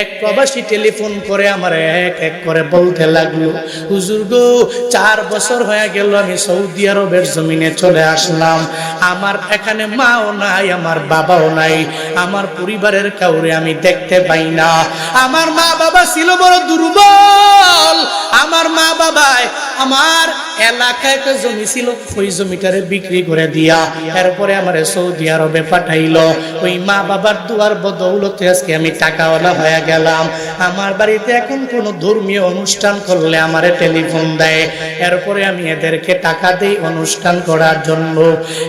এক প্রবাসী টেলিফোন করে আমার এক এক করে বলতে লাগলো, হুজুর গো 4 বছর হয়ে গেল আমি সৌদি আরবের জমিনে চলে আসলাম, আমার এখানে মাও নাই, আমার বাবাও নাই, আমার পরিবারের কাউরে আমি দেখতে পাই না। আমার মা বাবা ছিল বড় দুর্বল, আমার মা বাবায় আমার এলাকায় একটা জমি ছিল, ওই জমিটারে বিক্রি করে দিয়া এরপরে আমারে সৌদি আরবে পাঠাইলো। ওই মা বাবার দুয়ার বদৌলতে আজকে আমি টাকাওয়ালা হয়ে গেলাম। আমার বাড়িতে এখন কোনো ধর্মীয় অনুষ্ঠান করলে আমারে টেলিফোন দেয়, এরপরে আমি এদেরকে টাকা দেই অনুষ্ঠান করার জন্য।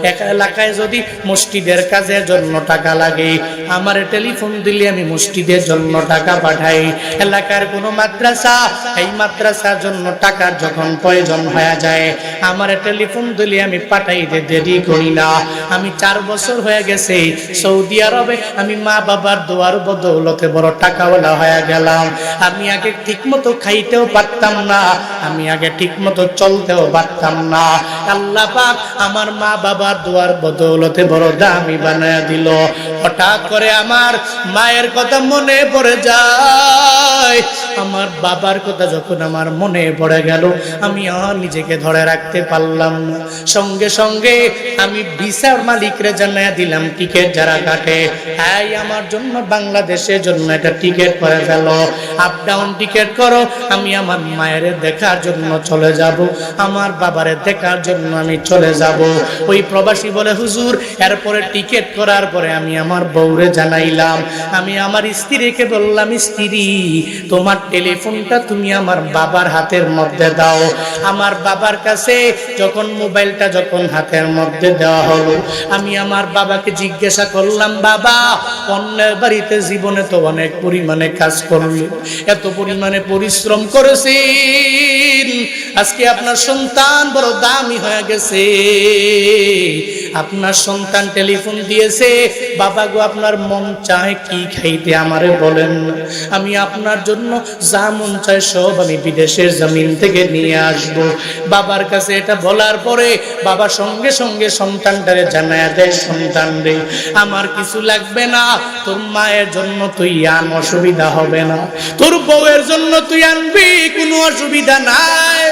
এক এলাকায় যদি মসজিদের কাজের জন্য টাকা লাগে, আমারে টেলিফোন দিলে আমি মসজিদের জন্য টাকা পাঠাই। এলাকার কোনো মাদ্রাসা, এই মাদ্রাসার জন্য টাকার যখন প্রয়োজন হয়ে যায়, আমার টেলিফোন দিলে আমি পাঠাইতে দেরি করি না। আমি 4 বছর হয়ে গেছে সৌদি আরবে, আমি মা বাবার দোয়ার বদৌলতে বড় টাকাওয়ালা হয়ে গেলাম। আমি আগে ঠিক মতো খাইতেও পারতাম না, আমি আগে ঠিক মতো চলতেও পারতাম না। আল্লাহ পাক আমার মা বাবার দোয়ার বদৌলতে বড় দামি বানায় দিল। হঠাৎ করে আমার মায়ের কথা মনে পড়ে যায়, আমার বাবার কথা যখন আমার মনে পড়ে গেল, আমি আর নিজেকে ধরে রাখতে পারলাম না। সঙ্গে সঙ্গে আমি ভিসার মালিকরে জানিয়ে দিলাম, টিকিট যারা কাটে, এই আমার জন্য বাংলাদেশের জন্য একটা টিকিট করে ফেলো, আপ ডাউন টিকিট করো, আমি আমার মায়ের দেখার জন্য চলে যাব, আমার বাবারে দেখার জন্য আমি চলে যাব। ওই প্রবাসী বলে, হুজুর এরপরে টিকিট করার পরে আমি আমার বউরে জানাইলাম, আমি আমার স্ত্রীকে বললাম, স্ত্রী তোমার টেলিফোনটা তুমি আমার বাবার হাতের মধ্যে দাও। আমার বাবার কাছে যখন মোবাইলটা যখন হাতের মধ্যে দেওয়া হলো, আমি আমার বাবাকে জিজ্ঞাসা করলাম, বাবা অন্যের বাড়িতে জীবনে তো অনেক পরিমাণে কাজ করলেন, এত পরিমাণে পরিশ্রম করেছেন, আজকে আপনার সন্তান বড় দামি হয়ে গেছে, আপনার সন্তান টেলিফোন দিয়েছে, বাবা গো আপনার মন চায় কি খাইতে আমারে বলেন, আমি আপনার জন্য যা মন চায় সব আমি বিদেশের জমিন থেকে নিয়ে আসব। বাবার কাছে এটা বলার পরে বাবা সঙ্গে সঙ্গে সন্তানটারে জানায় দেয়, সন্তান রে আমার কিছু লাগবে না, তোর মায়ের জন্য তুই আন, অসুবিধা হবে না, তোর বউয়ের জন্য তুই আনবি, কোনো অসুবিধা নাই,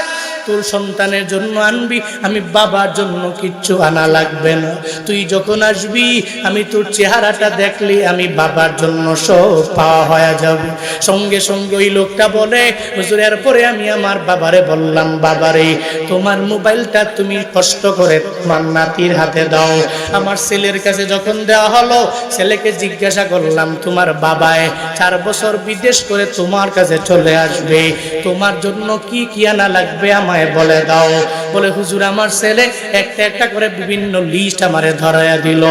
তোর সন্তানের জন্য আনবি, আমি বাবার জন্য কিচ্ছু আনা লাগবে না, তুই যখন আসবি আমি তোর চেহারাটা দেখলে আমি বাবার জন্য সব পাওয়া হয়ে যাবে। সঙ্গে সঙ্গে ওই লোকটা বলে, হুজুর এরপরে আমি আমার বাবারে বললাম, বাবারে তোমার মোবাইলটা তুমি কষ্ট করে তোমার নাতির হাতে দাও। আমার ছেলের কাছে যখন দেওয়া হলো, ছেলেকে জিজ্ঞাসা করলাম, তোমার বাবায় 4 বছর বিদেশ করে তোমার কাছে চলে আসবে, তোমার জন্য কি কি আনা লাগবে আমায় বলে দাও। বলে, হুজুর আমার ছেলে একটা একটা করে বিভিন্ন লিস্ট আমারে ধরায়া দিল,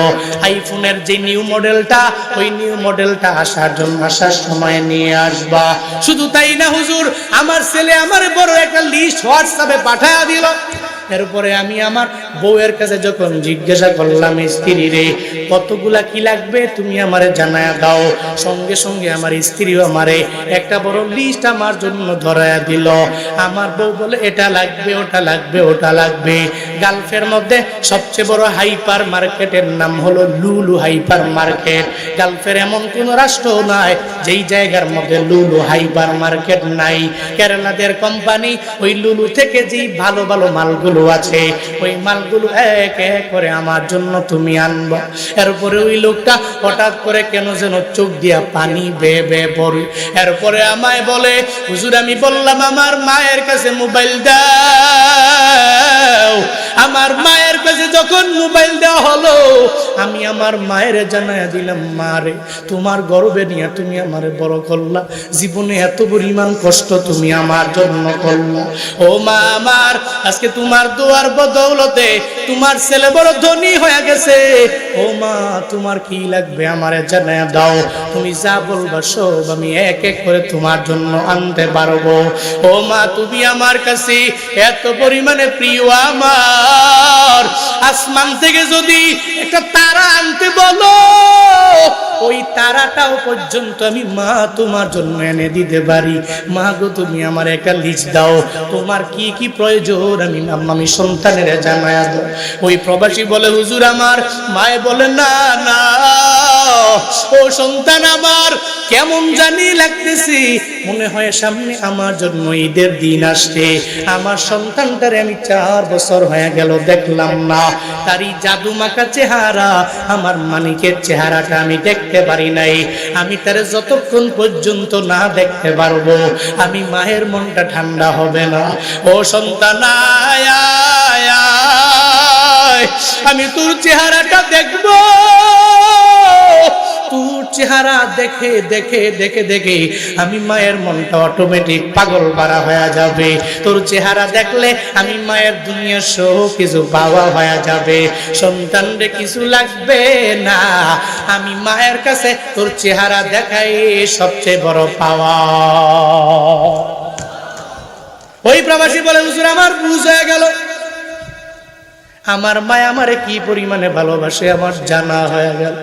আইফোনের যে নিউ মডেলটা, ওই নিউ মডেলটা আসার জন্য আসার সময় নিয়ে আসবা। শুধু তাই না হুজুর, আমার ছেলে আমারে বড় একটা লিস্ট হোয়াটসঅ্যাপে পাঠায়া দিল। এরপরে আমি আমার বউয়ের কাছে যখন জিজ্ঞাসা করলাম, স্ত্রী রে কতগুলা কি লাগবে তুমি আমারে জানায়া দাও, সঙ্গে সঙ্গে আমার স্ত্রীও আমারে একটা বড় লিস্ট আমার জন্য ধরায়া দিল। আমার বউ বলে, এটা লাগবে, ওটা লাগবে, ওটা লাগবে। গালফের মধ্যে সবচেয়ে বড় হাইপার মার্কেটের নাম হলো লুলু হাইপার মার্কেট। গালফের এমন কোন রাষ্ট্র নাই যেই জায়গার মধ্যে লুলু হাইপার মার্কেট নাই। কেরালাদের কোম্পানি ওই লুলু থেকে যেই ভালো ভালো মালগুলো আছে, ওই মালগুলো এক এক করে আমার জন্য তুমি আনবা। এরপরে ওই লোকটা হঠাৎ করে কেন যেন চোখ দিয়া পানি বেয়ে বেয়ে পড়ে। এরপরে আমায় বলে, হুজুর আমি বললাম আমার মায়ের কাছে মোবাইল দাও। আমার মায়ের কাছে যখন মোবাইল দেওয়া হলো, আমি আমার মায়ের জানাইয়া দিলাম, মা রে তোমার গর্বে নিয়ে তুমি আমারে বড় করলা, জীবনে এত পরিমাণ কষ্ট তুমি আমার জন্য করলা। ও মা আমার, আজকে তোমার দোয়ার বদৌলতে তোমার ছেলে বড় ধনী হয়ে গেছে। ও মা তোমার কি লাগবে আমারে জানাইয়া দাও, তুমি যা বলবা সব আমি এক এক করে তোমার জন্য আনতে পারবো। ও মা তুমি আমার কাছে এত পরিমাণে প্রিয়, আমার আসমান থেকে যদি একটা তারা আনতে বলো ওই তারাটাও পর্যন্ত আমি মা তোমার জন্য এনে দিতে পারি। মা গো তুমি আমার একটা লিস্ট দাও, তোমার কি কি প্রয়োজন আমি সন্তানের জানায়া দাও। ওই প্রবাসী বলে হুজুর আমার। মায়ে বলে না না ও সন্তান আমার, কেমন জানি লাগতেছি, মনে হয় সামনে আমার জন্য ঈদের দিন আসছে। আমার সন্তানটারে আমি 4 বছর হয়ে গেল দেখলাম না, তারই জাদু মাখা চেহারা, আমার মানিকের চেহারাটা আমি দেখতে পারি নাই। আমি তারে যতক্ষণ পর্যন্ত না দেখতে পারবো আমি মায়ের মনটা ঠান্ডা হবে না। ও সন্তান আয় আয় আয়, আমি তোর চেহারাটা দেখবো। তোর চেহারা দেখে দেখে দেখে দেখে আমি মায়ের মনটা অটোমেটিক পাগল বাড়া হয়ে যাবে। তোর চেহারা দেখলে আমি মায়ের দুনিয়ার সব কিছু পাওয়া হয়ে যাবে। সন্তানরে কিছু লাগবে না, আমি মায়ের কাছে তোর চেহারা দেখাই সবচেয়ে বড় পাওয়া। ওই প্রবাসী বলে হুজুর আমার বুঝ হয়ে গেল, আমার মা আমারে কি পরিমাণে ভালোবাসে আমার জানা হয়ে গেল।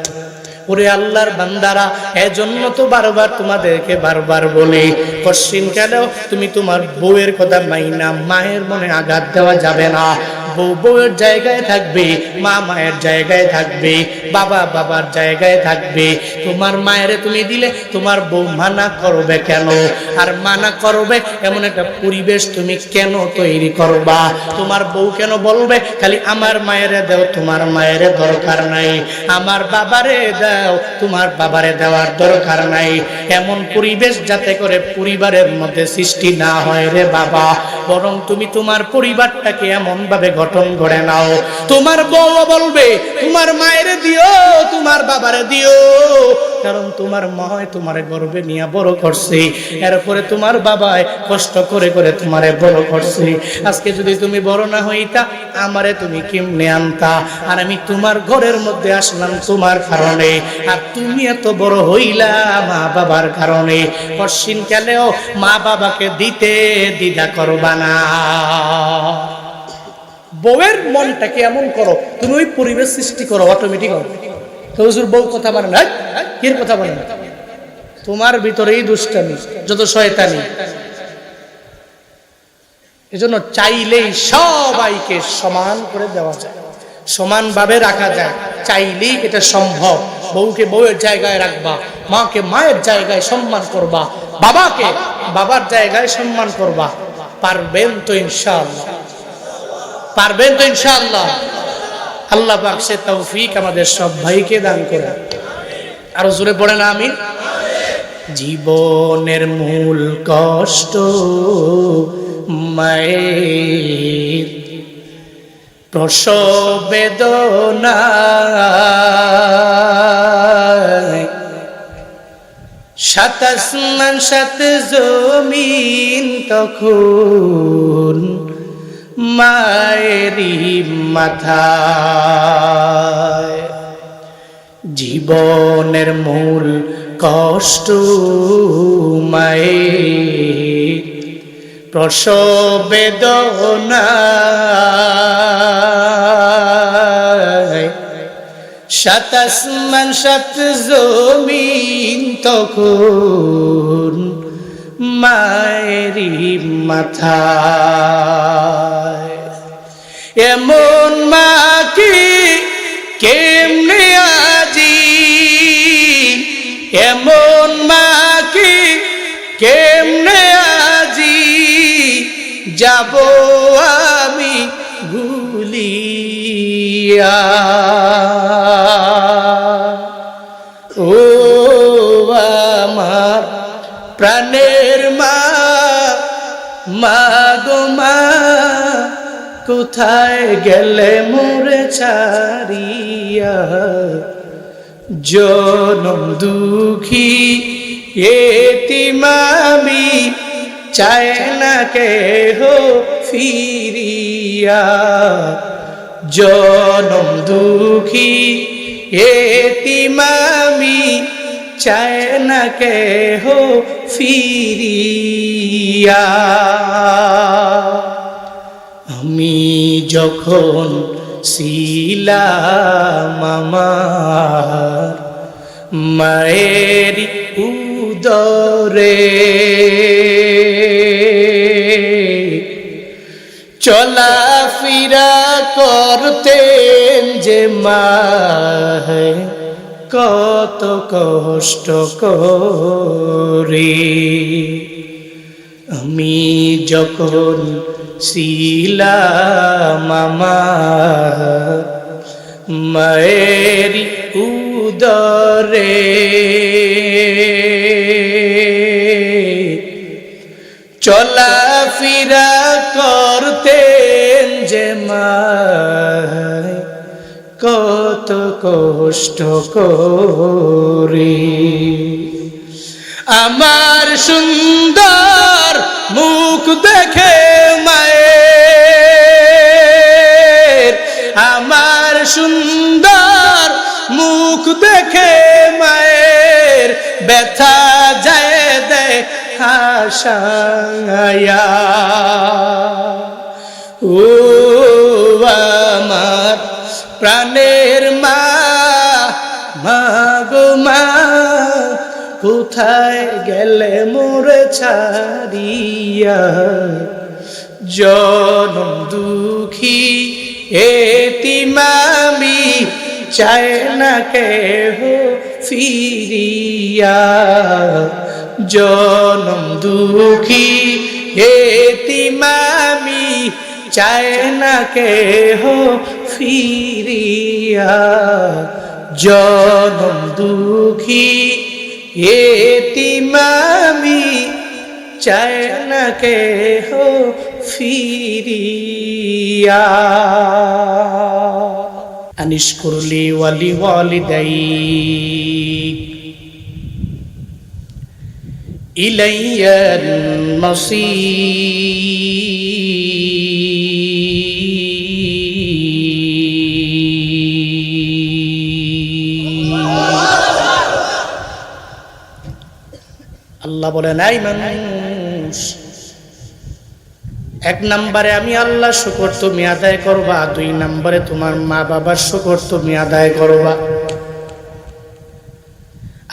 ওরে আল্লাহর বান্দারা, এজন্য তো বারবার তোমাদেরকে বারবার বলি, কশিন কেন তুমি তোমার বউয়ের কথা মাইনা মায়ের মনে আঘাত দেওয়া যাবে না। বউ বউয়ের জায়গায় থাকবে, মা মায়ের জায়গায় থাকবে, বাবা বাবার জায়গায় থাকবে। তোমার মায়েরে তুমি দিলে তোমার বউ মানা করবে কেন? আর মানা করবে এমন একটা পরিবেশ তুমি কেন তৈরি করবা? তোমার বউ কেন বলবে খালি আমার মায়েরে দাও, তোমার মায়েরে দরকার নাই, আমার বাবারে দাও, তোমার বাবারে দেওয়ার দরকার নাই? এমন পরিবেশ যাতে করে পরিবারের মধ্যে সৃষ্টি না হয় রে বাবা। বরং তুমি তোমার পরিবারটাকে এমন ভাবে গঠন করে নাও, তোমার বউ বলবে তোমার মায়েরে দিও, তোমার বাবারে দিও, কারণ তোমার মা তোমারে গর্বে নিয়ে বড় করছে, এরপরে তোমার বাবায় কষ্ট করে করে তোমারে বড় করছে। আজকে যদি তুমি বড় না হইতা আমারে তুমি কেমনে আনতা? আর আমি তোমার ঘরের মধ্যে আসলাম তোমার কারণে, আর তুমি এত বড় হইলা মা বাবার কারণে। কশিন কালেও মা বাবাকে দিতে দ্বিধা করবা না। বউয়ের মনটাকে এমন করো, তুমি ওই পরিবেশ সৃষ্টি করো, অটোমেটিক হবে। তো হুজুর বউ কথা মানে না, কি কথা বলে না? তোমার ভিতরেই দুষ্টামি, যত শয়তানি। এজন্য চাইলেই সবাইকে সমান করে দেওয়া যায়, সমানভাবে রাখা যায়, চাইলেই এটা সম্ভব। বউকে বউয়ের জায়গায় রাখবা, মাকে মায়ের জায়গায় সম্মান করবা, বাবাকে বাবার জায়গায় সম্মান করবা। পারবেন তো ইনশাআল্লাহ? পারবেন তো ইনশাআল্লাহ? আল্লাহ পাক সে তৌফিক আমাদের সব ভাইকে দান করে। আরো জোরে পড়েন আমিন। জীবনের মূল কষ্ট মায়ের, প্রসব বেদনা, সাত আসমান সাত জমিন তখন মায়েরই মাথায়। জীবনের মূল কষ্ট মায়ের, প্রসব বেদনা, সাত আসমান সাত জমিন তখন মায়েরই মাথায়। এমন মা কি কেমনে আজি, এমন মা কি কেমনে আজি যাব আমি ভুলিয়া। ও আমার প্রাণের মা, মা গো মা, কোথায় গেলে মোরে ছাড়িয়া? জনম দুঃখী এতিম আমি, চায় না কেহ ফিরিয়া। জনম দুঃখী এতিম আমি, চায় না কেহ ফিরিয়া। আমি যখন ছিলাম আমার মায়ের উদরে চলাফেরা করতেন যে মায়ে কত কষ্ট করে। আমি যখন ছিলাম আমার মায়ের উদরে চলাফেরা করতেন যে মায়ে কত কষ্ট করে। আমার সুন্দর মুখ দেখে মায়ের, আমার সুন্দর মুখ দেখে মায়ের ব্যথা যায় দে হাসায়া। ও আমার প্রাণের মা, মা গো মা, কোথায় গেলে মোরে ছাড়িয়া। জনম দুঃখী এতিম আমি, চায় না কেহ ফিরিয়া। জনম দুঃখী এতিম আমি, চায় না কেহ ফিরিয়া। জনম দুঃখী এতিম আমি, চায় না কেহ ফিরিয়া। আনিশকুরলি ওয়ালি ওয়ালিদাইক ইলাইয়াল মাসীর। আল্লাহ বলে নাই মানুষ, এক নম্বরে আমি আল্লাহ শুকর তুমি আদায় করবা, দুই নম্বরে তোমার মা বাবার শুকর তুমি আদায় করবা।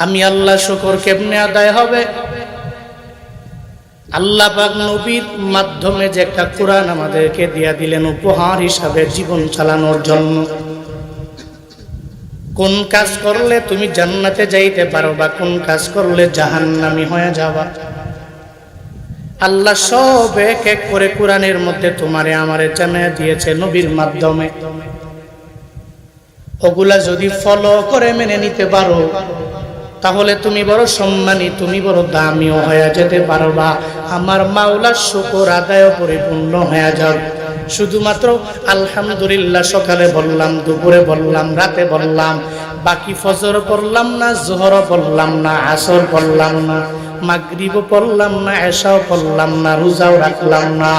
আমি আল্লাহ শুকর কেমনে আদায় হবে? আল্লাহ পাক নবীর মাধ্যমে যে একটা কোরআন আমাদেরকে দিয়া দিলেন উপহার হিসাবে জীবন চালানোর জন্য। কোন কাজ করলে তুমি জান্নাতে যাইতে পারবা, কোন কাজ করলে জাহান্নামী হয়ে যাবা, আল্লাহ সব এক এক করে কোরআনের মধ্যে তোমারে আমারে জানিয়ে দিয়েছে নবীর মাধ্যমে। ওগুলা যদি ফলো করে মেনে নিতে পারো, তাহলে তুমি বড় সম্মানী, তুমি বড় দামিও হয়ে যেতে পারবা। আমার মাওলার শুকর আদায় পরিপূর্ণ হয়ে যাও। শুধুমাত্র আলহামদুলিল্লাহ সকালে বললাম, দুপুরে বললাম, রাতে বললাম, বাকি ফজর পড়লাম না, জোহর পড়লাম না, আসর পড়লাম না, মাগরিবও পড়লাম না, এশাও পড়লাম না, রোজাও রাখলাম না।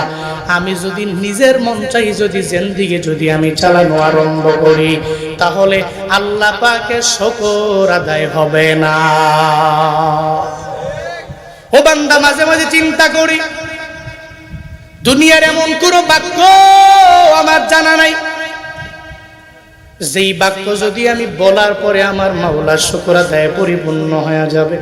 আমি যদি নিজের মন চাই যদি জিন্দেগি যদি আমি চালানো আরম্ভ করি, তাহলে আল্লাহ পাকের শুকর আদায় হবে না। ও বান্দা, মাঝে মাঝে চিন্তা করি, দুনিয়ার এমন কোন বাক্য আমার জানা নাই যেই বাক্য যদি আমি বলার পরে আমার মাওলার শুকর আদায় পরিপূর্ণ হয়ে যাবে।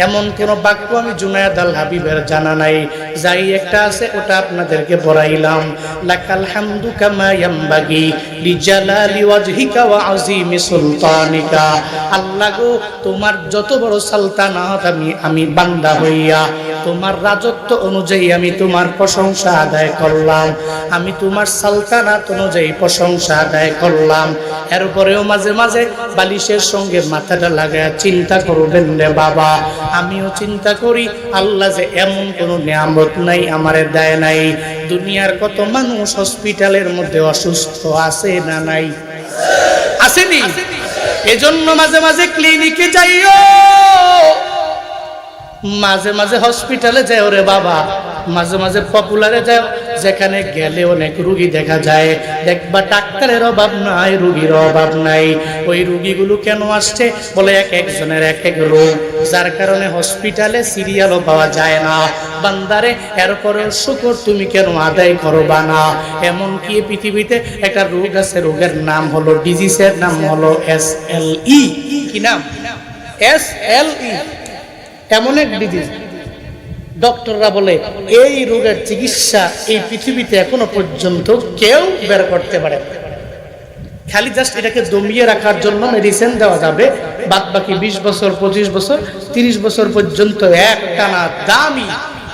এমন কোন বাক্য আমি জুনায়েদ আল হাবিবের জানা নাই। যাই একটা আছে ওটা আপনাদেরকে পড়াইলাম। লাকাল হামদু কামা ইয়ামবাগি লিজালালি ওয়াজহিকা ওয়া আযীমি সুলতানিকা। আল্লাহ গো, তোমার যত বড় সালতানাত আমি বান্দা হইয়া তোমার রাজত্ব অনুযায়ী আমি তোমার প্রশংসা আদায় করলাম, আমি তোমার সালতানাত অনুযায়ী প্রশংসা আদায় করলাম। এরপরেও মাঝে মাঝে বালিশের সঙ্গে মাথাটা লাগায় চিন্তা করবেন রে বাবা, আমিও চিন্তা করি আল্লাহ যে এমন কোনো নিয়ামত নাই আমারে দেয় নাই। দুনিয়ার কত মানুষ হসপিটালের মধ্যে অসুস্থ আছে না নাই? আসেনি? এজন্য মাঝে মাঝে ক্লিনিকে যাইও, মাঝে মাঝে হসপিটালে যাও রে বাবা, মাঝে মাঝে পপুলারে যাও, যেখানে গেলে অনেক রুগী দেখা যায়। দেখবা ডাক্তারের অভাব নাই, রুগীর অভাব নাই। ওই রুগীগুলো কেন আসছে? বলে এক একজনের এক এক রোগ, যার কারণে হসপিটালে সিরিয়ালও পাওয়া যায় না। বান্দারে, এরপরে শুকর তুমি কেন আদায় করবা না? এমন কি পৃথিবীতে একটা রোগ আছে, রোগের নাম হলো, ডিজিজের নাম হলো SLE। কি নাম? SLE, এমন এক ডিজিজ ডক্টররা বলে এই রোগের চিকিৎসা এই পৃথিবীতে এখনো পর্যন্ত কেউ বের করতে পারে না। খালি জাস্ট এটাকে দমিয়ে রাখার জন্য মেডিসিন দেওয়া যাবে, বাদ বাকি 20 বছর 25 বছর 30 বছর পর্যন্ত একটানা দামি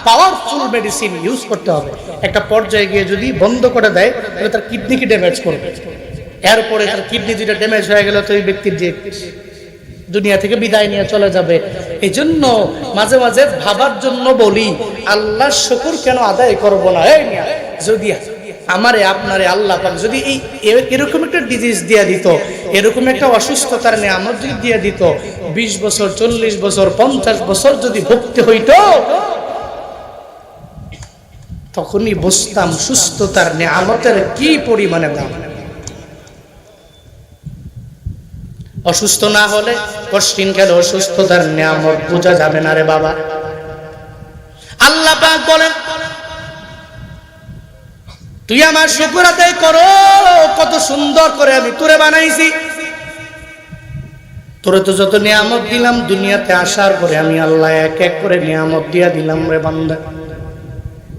পাওয়ারফুল মেডিসিন ইউজ করতে হবে। একটা পর্যায়ে গিয়ে যদি বন্ধ করে দেয় তাহলে তার কিডনিকে ড্যামেজ করবে, এরপরে তার কিডনি যেটা ড্যামেজ হয়ে গেল তো এই ব্যক্তির যে দুনিয়া থেকে বিদায় নিয়ে চলে যাবে। এই জন্য মাঝে মাঝে ভাবার জন্য বলি, আল্লাহর শুকর কেন আদায় করব না? এই মিয়া, যদি আমারে আপনারে আল্লাহ পাক যদি এই এরকম একটা ডিজিজ দিয়ে দিত, এরকম একটা অসুস্থতার নিয়ামত যদি দিয়ে দিত, 20 বছর 40 বছর 50 বছর যদি ভুগতে হইতো, তখনই বুঝতাম সুস্থতার নিয়ামতের কি পরিমাণে দাম। অসুস্থ না হলে কষ্টিন গেল অসুস্থতার নিয়ামত বোঝা যাবে না রে বাবা। আল্লাহ পাক বলেন, তুই আমার শুকর আদায় করো, কত সুন্দর করে আমি তোরে বানাইছি, তোরে তো যত নিয়ামত দিলাম, দুনিয়াতে আসার পরে আমি আল্লাহ এক এক করে নিয়ামত দিয়া দিলাম রে বান্দা।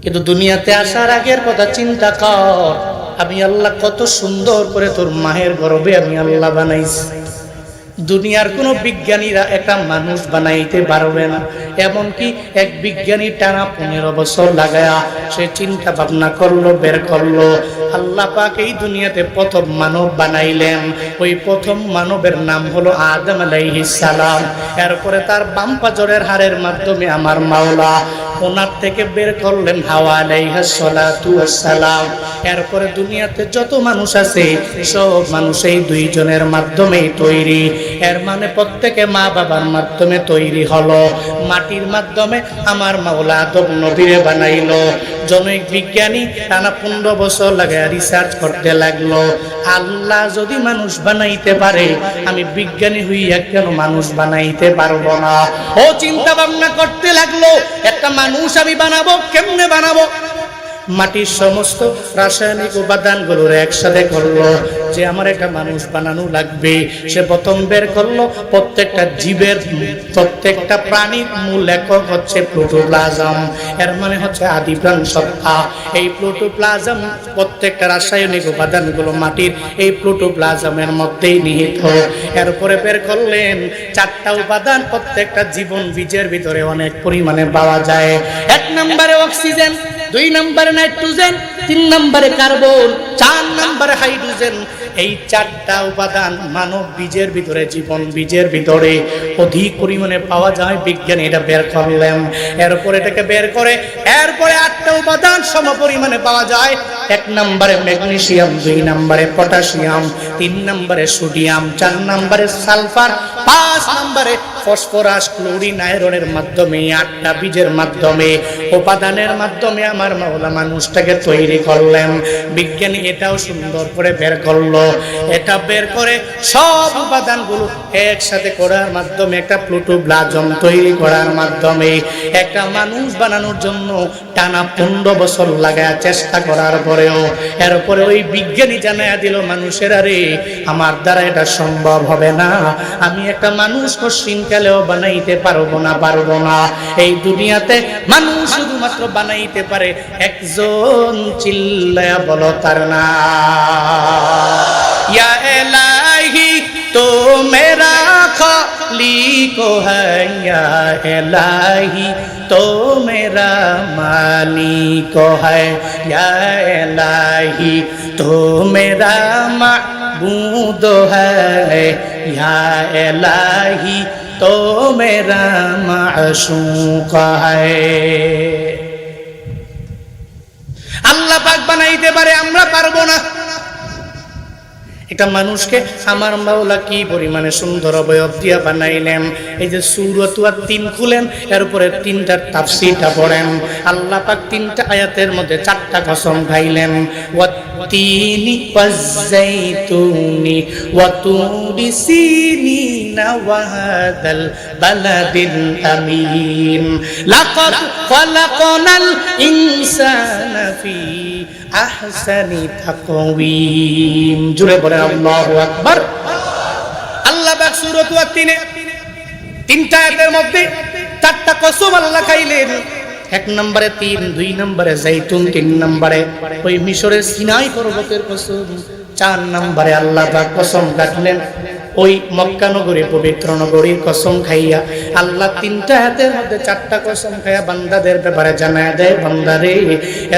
কিন্তু দুনিয়াতে আসার আগের কথা চিন্তা কর, আমি আল্লাহ কত সুন্দর করে তোর মায়ের গর্ভে আমি আল্লাহ বানাইছি। দুনিয়ার কোন বিজ্ঞানীরা একটা মানুষ বানাইতে পারবে না। এমনকি এক বিজ্ঞানী টানা 15 বছর লাগায়া সে চিন্তা ভাবনা করলো, বের করলো, আল্লাহ পাক এই দুনিয়াতে প্রথম মানব বানাইলেন। ওই প্রথম মানবের নাম হলো আদম আলাইহিস সালাম। এরপরে তার বাম পাজরের হাড়ের মাধ্যমে আমার মাওলা ওনার থেকে বের করলেন হাওয়া আলাইহিস সালাতু ওয়াস সালাম। এরপরে দুনিয়াতে যত মানুষ আছে সব মানুষ এই দুইজনের মাধ্যমেই তৈরি। এর মানে প্রত্যেকে মা বাবার মাধ্যমে তৈরি হলো। মাটির মাধ্যমে আমার মাওলা আদম নবীরে বানাইলো। জনৈক বিজ্ঞানী টানা 15 বছর লাগে রিসার্চ করতে লাগলো, আল্লাহ যদি মানুষ বানাইতে পারে, আমি বিজ্ঞানী হইয়া কেন মানুষ বানাইতে পারবো না? ও চিন্তা ভাবনা করতে লাগলো, একটা মানুষ আমি বানাবো, কেমনে বানাবো? মাটির সমস্ত রাসায়নিক উপাদানগুলোর একসাথে করলো যে আমার একটা মানুষ বানানো লাগবে। সে প্রথম বের করলো প্রত্যেকটা জীবের, প্রত্যেকটা প্রাণীর মূল একক হচ্ছে প্রোটোপ্লাজম। এর মানে হচ্ছে আদি প্রাণ সত্তা। এই প্রোটোপ্লাজম, প্রত্যেকটা রাসায়নিক উপাদানগুলো মাটির এই প্রোটোপ্লাজমের মধ্যেই নিহিত। এরপরে বের করলেন 4টা উপাদান প্রত্যেকটা জীবন বীজের ভিতরে অনেক পরিমাণে পাওয়া যায়। 1 নম্বরে অক্সিজেন, 2 নম্বরে নাইট্রোজেন, 3 নম্বরে কার্বন, 4 নম্বরে হাইড্রোজেন। এই 4টা উপাদান মানব বীজের ভিতরে, জীবন বীজের ভিতরে অধিক পরিমাণে পাওয়া যায়। বিজ্ঞানী এটা বের করলেন। এরপরে এটাকে বের করে এরপরে 8টা উপাদান সম পরিমাণে পাওয়া যায়। 1 নম্বরে ম্যাগনেসিয়াম, 2 নম্বরে পটাশিয়াম, 3 নম্বরে সোডিয়াম, 4 নম্বরে সালফার, 5 নম্বরে ফসফরাস, ক্লোরিন, আয়রনের মাধ্যমে 8টা বীজের মাধ্যমে উপাদানের মাধ্যমে আমার মাওলা মানুষটাকে তৈরি করলেন। বিজ্ঞানী এটাও সুন্দর করে বের করলো। এটা বের করে সব উপাদানগুলো একসাথে করার মাধ্যমে একটা প্রোটোপ্লাজম তৈরি করার মাধ্যমে একটা মানুষ বানানোর জন্য টানা 15 বছর লাগায় চেষ্টা করার পরেও এরপরে ওই বিজ্ঞানী জানায়া দিল, মানুষের আরে আমার দ্বারা এটা সম্ভব হবে না, আমি একটা মানুষ কশিনকালেও বানাইতে পারবো না। এই দুনিয়াতে মানুষ শুধুমাত্র বানাইতে পারে একজন, চিল্লায়া বলো তার নাম। या इलाही तो मेरा खालिक है, या इलाही तो मेरा मालिक है, या इलाही तो मेरा माबूद है, या इलाही तो मेरा माशूक है। আল্লাহ পাক বানাইতে পারে, আমরা পারবো না। একটা মানুষকে আমার মাওলা কি পরিমাণে সুন্দর অবয়ব দিয়া বানাইলেন। এই যে সূরাতুল 3 খুলেন, এর উপরে 3টার তাফসীরটা পড়েন। আল্লাহ পাক 3টা আয়াতের মধ্যে 4টা কসম খাইলেন। ওয়াত্তিনি ওয়াজ্জাইতুনি ওয়াতুরি সিনিনা ওয়া হাদাল বালাদিল আমিন লাকাদ খালাকনাল ইনসানা ফি আহসানি তাকওয়িম। জুড়ে বলেন আল্লাহু আকবার। আল্লাহ পাক সূরাতুল 3 তিনটা আয়াতের মধ্যে চারটা কসম আল্লাহ খাইলেন। 1 নম্বরে 3, 2 নম্বরে জাইতুন, 3 নম্বরে ওই মিশরের সিনাই পর্বতের কসম, 4 নম্বরে আল্লাহ পাক কসম কাটলেন ওই মক্কা নগরী পবিত্র নগরীর কসম খাইয়া। আল্লাহ তিনটা হাতের মধ্যে চারটা কসম খাইয়া বান্দাদের ব্যাপারে জানায় দেয়, বান্দারে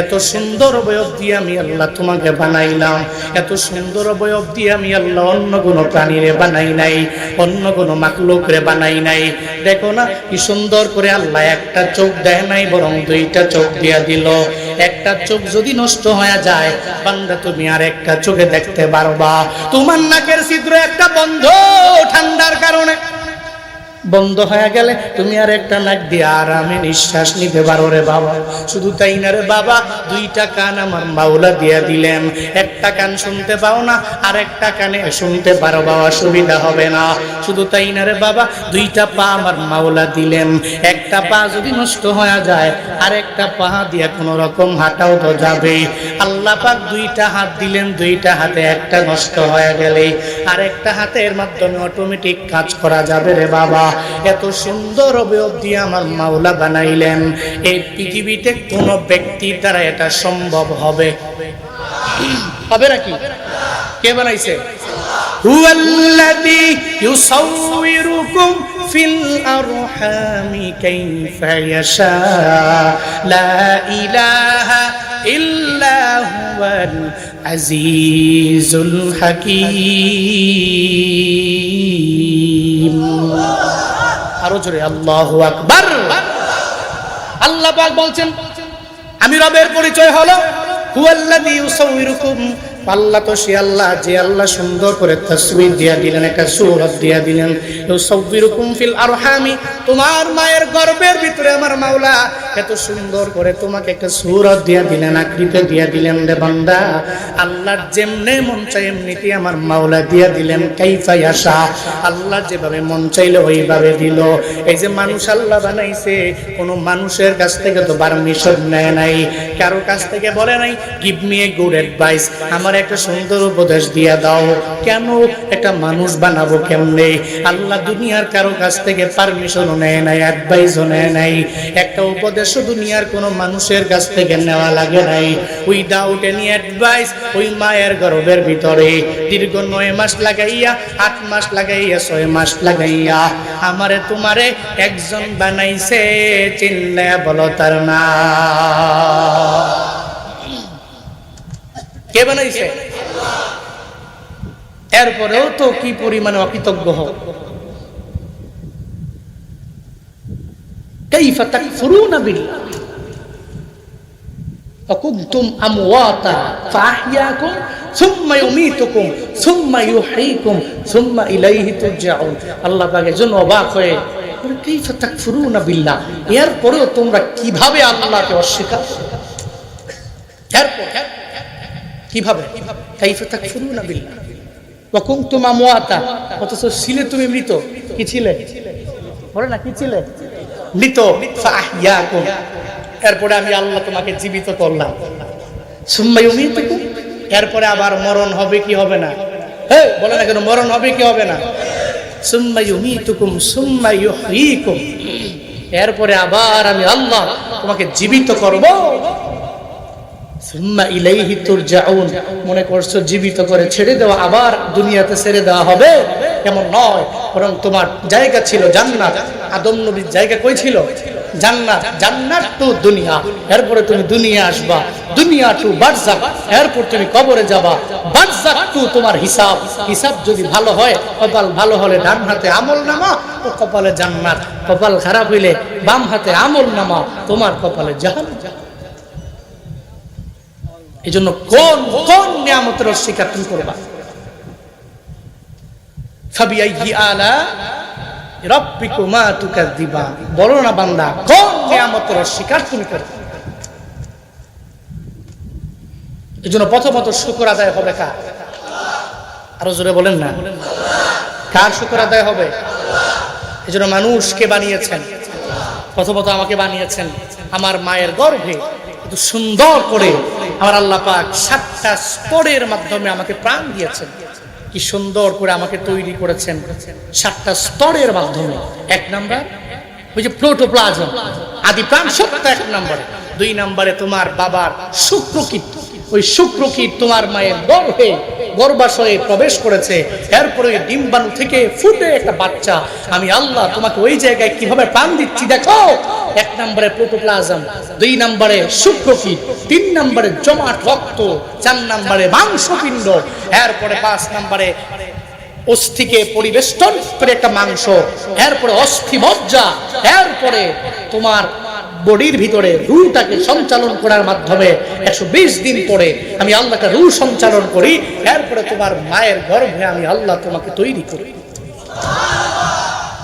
এত সুন্দর অবয়ব দিয়ে আমি আল্লাহ তোমাকে বানাইলাম, এত সুন্দর অবয়ব দিয়ে আমি আল্লাহ অন্য কোনো প্রাণীরে বানাই নাই, অন্য কোনো মাখলুকরে বানাই নাই। দেখো না কি সুন্দর করে আল্লাহ একটা চোখ দেয় নাই, বরং 2টা চোখ দিয়া দিল। একটা চোখ যদি নষ্ট হয়ে যায় বান্দা তুমি আর একটা চোখে দেখতে পারবা। তোমার নাকের ছিদ্র একটা বন্ধ, ঠান্ডার কারণে বন্ধ হয়ে গেলে তুমি আর একটা নাক দিয়ে আরামে নিঃশ্বাস নিতে পারো রে বাবা। শুধু তাই না রে বাবা, 2টা কান আমার মাওলা দিয়া দিলেন। একটা কান শুনতে পাও না, আর একটা কানে শুনতে পারো বা অসুবিধা হবে না। শুধু তাই না রে বাবা, 2টা পা আমার মাওলা দিলেন। একটা পা যদি নষ্ট হয়ে যায় আর একটা পা দিয়ে কোনো রকম হাঁটাও তো যাবে। আল্লাহ পাক 2টা হাত দিলেন, 2টা হাতে একটা নষ্ট হয়ে গেলে আর একটা হাতের মাধ্যমে অটোমেটিক কাজ করা যাবে রে বাবা। এত সুন্দর অবয়ব দিয়ে আমার মাওলা বানাইলেন। এই পৃথিবীতে কোন ব্যক্তির দ্বারা এটা সম্ভব হবে হবে নাকি? কে বানাইছে? হুয়াল্লাযী ইউসাউবিরুকুম ফিল আরহামি কাইফা ইয়াশা লা ইলাহা ইল্লা হুয়াল আজিজুল হাকীম। আরো জোরে আল্লাহু আকবার। আল্লাহ পাক বলছেন আমি রবের পরিচয় হলো হুয়াল্লাযী ইউসাউবিরুকুম। আল্লাহ তো সে আল্লাহ যে আল্লাহ সুন্দর করে তাসবিহ দিয়া দিলেন, একটা সূরত দিয়া দিলেন। ইউসাউবিরুকুম ফিল আরহামি, তোমার মায়ের গর্ভের ভিতরে আমার মাওলা এত সুন্দর করে তোমাকে একটা সূরত দিয়া দিলেন, আকৃতি দিয়া দিলেন রে বান্দা। আল্লাহর যেমনে মন চাই এমনিতে আমার মাওলা দিয়া দিলেন। কাইফা ইয়াশা, আল্লাহ যেভাবে মন চাইলে ওইভাবে দিল। এই যে মানুষ আল্লাহ বানাইছে, কোনো মানুষের কাছ থেকে তো পারমিশন নেয় নাই, কারো কাছ থেকে বলে নাই give me a good advice, আমার একটা সুন্দর উপদেশ দিয়া দাও। কেন? একটা মানুষ বানাবো কেমনে? আল্লাহ দুনিয়ার কারো কাছ থেকে পারমিশনও নেয় নাই, অ্যাডভাইসও নেয় নাই। একটা উপদেশও দুনিয়ার কোনো মানুষের কাছ থেকে নেওয়া লাগে নাই। উইদাউট এনি অ্যাডভাইস ওই মায়ের গর্ভের ভিতরে দীর্ঘ 9 মাস লাগাইয়া, 8 মাস লাগাইয়া, 6 মাস লাগাইয়া আমারে তোমারে একজন বানাইছে। চিল্লা বলো তার নাম। কে বানাইছে? এরপরেও তো কি পরিমাণে অকৃতজ্ঞ হও। কাইফা তাকফুরুনা বিল্লাহ ওয়া কুনতুম আমওয়াতা ফাআহইয়াকুম সুম্মা ইউমীতুকুম সুম্মা ইউহয়ীকুম সুম্মা ইলাইহি তুরজাউন। আল্লাহ পাক এজন্য অবাক হয়ে কাইফা তাকফুরুনা বিল্লাহ, এরপরেও তোমরা কিভাবে আল্লাহকে অস্বীকার করো? এরপর কিভাবে? কাইফা তাকফুরুনা বিল্লাহ ওয়া কুনতুম আমওয়াতা, অথচ ছিলে তুমি মৃত। কি ছিলে? বলে না কি ছিলে? মৃত। ফাআহইয়াকুম, এরপরে আমি আল্লাহ তোমাকে জীবিত করলাম। সুম্মা ইউমীতুকুম, এরপরে আবার মরণ হবে কি হবে না? হ্যাঁ বলে না কেন, মরণ হবে কি হবে না? সুম্মা ইউমীতুকুম সুম্মা ইউহয়ীকুম, এরপরে আবার আমি আল্লাহ তোমাকে জীবিত করব। সুম্মা ইলাইহি তুরজাউন, মনে করছো জীবিত করে ছেড়ে দেওয়া, আবার দুনিয়াতে ছেড়ে দেওয়া হবে? এমন নয়, বরং তোমার জায়গা ছিল জান্নাত। আদম নবীর জায়গা কই ছিল? জান্নাত। জান্নাত টু দুনিয়া, এরপরে তুমি দুনিয়া আসবা। দুনিয়া টু বারজাখ, এরপর তুমি কবরে যাবা। বারজাখ টু তোমার হিসাব। হিসাব যদি ভালো হয়, কপাল ভালো হলে ডান হাতে আমল নামা, তো কপালে জান্নাত। কপাল খারাপ হইলে বাম হাতে আমল নামা, তোমার কপালে জাহান্নাম। এই জন্য কোন কোন নিয়ামতের অস্বীকার তুমি করবা? ফাবিআইয়ি আলা রাব্বিকুমা তুকাযযিবান, বলো না বান্দা কোন নিয়ামতের অস্বীকার তুমি করবে? এই জন্য প্রথমত শুকর আদায় হবে কার? আরো জোরে বলেন না, কার শুকর আদায় হবে? এই জন্য মানুষকে বানিয়েছেন, প্রথমত আমাকে বানিয়েছেন আমার মায়ের গর্ভে সুন্দর করে। আমার আল্লাহ পাক 7টা স্তরের মাধ্যমে আমাকে প্রাণ দিয়েছেন। কি সুন্দর করে আমাকে তৈরি করেছেন 7টা স্তরের মাধ্যমে। 1 নাম্বার ওই যে প্রোটোপ্লাজম, আদি প্রাণ সত্তা 1 নম্বরে। 2 নম্বরে তোমার বাবার শুক্রকীট, ওই শুক্রকীট তোমার মায়ের গর্ভাশয়ে প্রবেশ করেছে। এরপরে ওই ডিম্বাণু থেকে ফুটে একটা বাচ্চা। আমি আল্লাহ তোমাকে ওই জায়গায় কিভাবে প্রাণ দিচ্ছি দেখো। 1 নম্বরে প্রোটোপ্লাজম, 2 নম্বরে শুক্রকীট, 3 নম্বরে জমাট রক্ত, 4 নম্বরে মাংসপিণ্ড, এরপরে 5 নম্বরে অস্থিকে পরিবেষ্টন করে একটা মাংস, এরপরে অস্থি মজ্জা, এরপরে তোমার বডির ভিতরে রূহটাকে সঞ্চালন করার মাধ্যমে 120 দিন পরে আমি আল্লাহকে রূহ সঞ্চালন করি। এরপরে তোমার মায়ের গর্ভে আমি আল্লাহ তোমাকে তৈরি করি।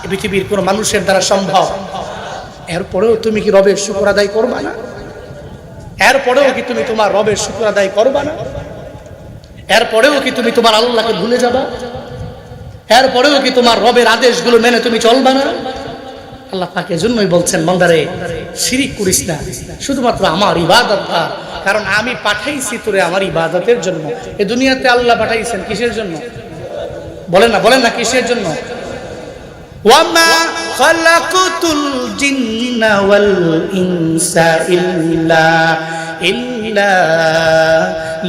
এই পৃথিবীর কোন মানুষের দ্বারা সম্ভব? এরপরেও তুমি কি রবের শুকর আদায় করবা না? এরপরেও কি তুমি তোমার রবের শুকর আদায় করবা না? এরপরেও কি তুমি তোমার আল্লাহকে ভুলে যাবা? এরপরেও কি তোমার রবের আদেশগুলো মেনে তুমি চলবা না? আল্লাহ পাক এজন্যই বলছেন, বান্দারে শিরিক করিস না, শুধুমাত্র আমার ইবাদত কর, কারণ আমি পাঠাইছি তোরে আমার ইবাদতের জন্য। এই দুনিয়াতে আল্লাহ পাঠাইছেন কিসের জন্য? বলেন না কিসের জন্য? ওয়ামা খালাকুতুল জিন্না ওয়াল ইনসা ইল্লা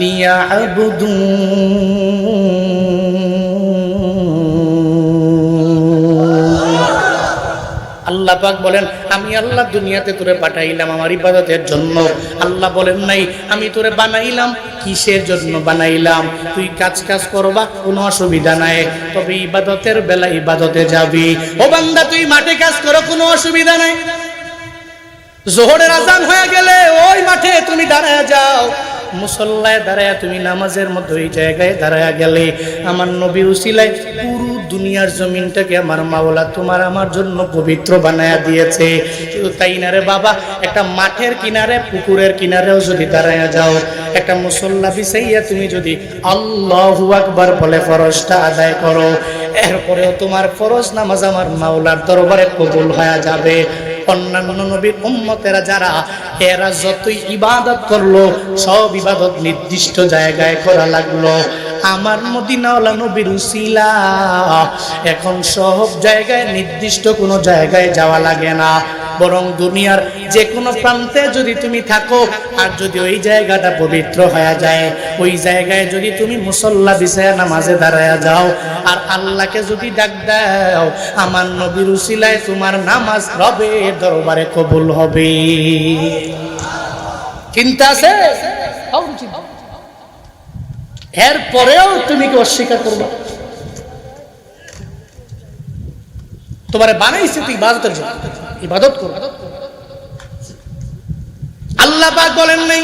লিয়াবুদুন। আল্লাহ পাক বলেন, আমি আল্লাহ দুনিয়াতে তোরে পাঠাইলাম আমার ইবাদতের জন্য। আল্লাহ বলেন নাই আমি তোরে বানাইলাম কিসের জন্য বানাইলাম। তুই কাজ করবা, কোনো অসুবিধা নাই, তবে ইবাদতের বেলা ইবাদতে যাবি। ও বান্দা তুই মাঠে কাজ করো, কোনো অসুবিধা নাই। যোহরের আজান হয়ে গেলে ওই মাঠে তুমি দাঁড়ায় যাও, মুসল্লায় দাঁড়ায় তুমি নামাজের মধ্যে ওই জায়গায় দাঁড়ায় গেলে আমার নবীর উসিলায় পুরো দুনিয়ার জমিনটাকে আমার মাওলা তোমার আমার জন্য পবিত্র বানায়া দিয়েছে। শুধু তাই না রে বাবা, একটা মাঠের কিনারে পুকুরের কিনারেও যদি দাঁড়ায় যাও, একটা মুসল্লা বিছাইয়া তুমি যদি আল্লাহু আকবার বলে ফরজটা আদায় করো, এরপরেও তোমার ফরজ নামাজ আমার মাওলার দরবারে কবুল হয়ে যাবে। অন্যান্য নবীর উম্মতেরা যারা, এরা যতই ইবাদত করলো সব ইবাদত নির্দিষ্ট জায়গায় করা লাগলো। আমার মদিনাওয়ালা নবীর উসিলা এখন সব জায়গায় নির্দিষ্ট কোনো জায়গায় যাওয়া লাগে না, বরং দুনিয়ার যে কোনো প্রান্তে যদি তুমি থাকো আর যদি ওই জায়গাটা পবিত্র হয়ে যায়, ওই জায়গায় যদি তুমি মুসল্লা বিছায়া নামাজে দাঁড়ায়া যাও আর আল্লাহকে যদি ডাক দাও, আমার নবীর উসিলায় তোমার নামাজ রবের দরবারে কবুল হবে। চিন্তা আছে? এরপরেও তুমি কি অস্বীকার করবা? তোমারে বানাইছে তুই ইবাদতের জন্য, ইবাদত করো। আল্লাহ পাক বলেন নাই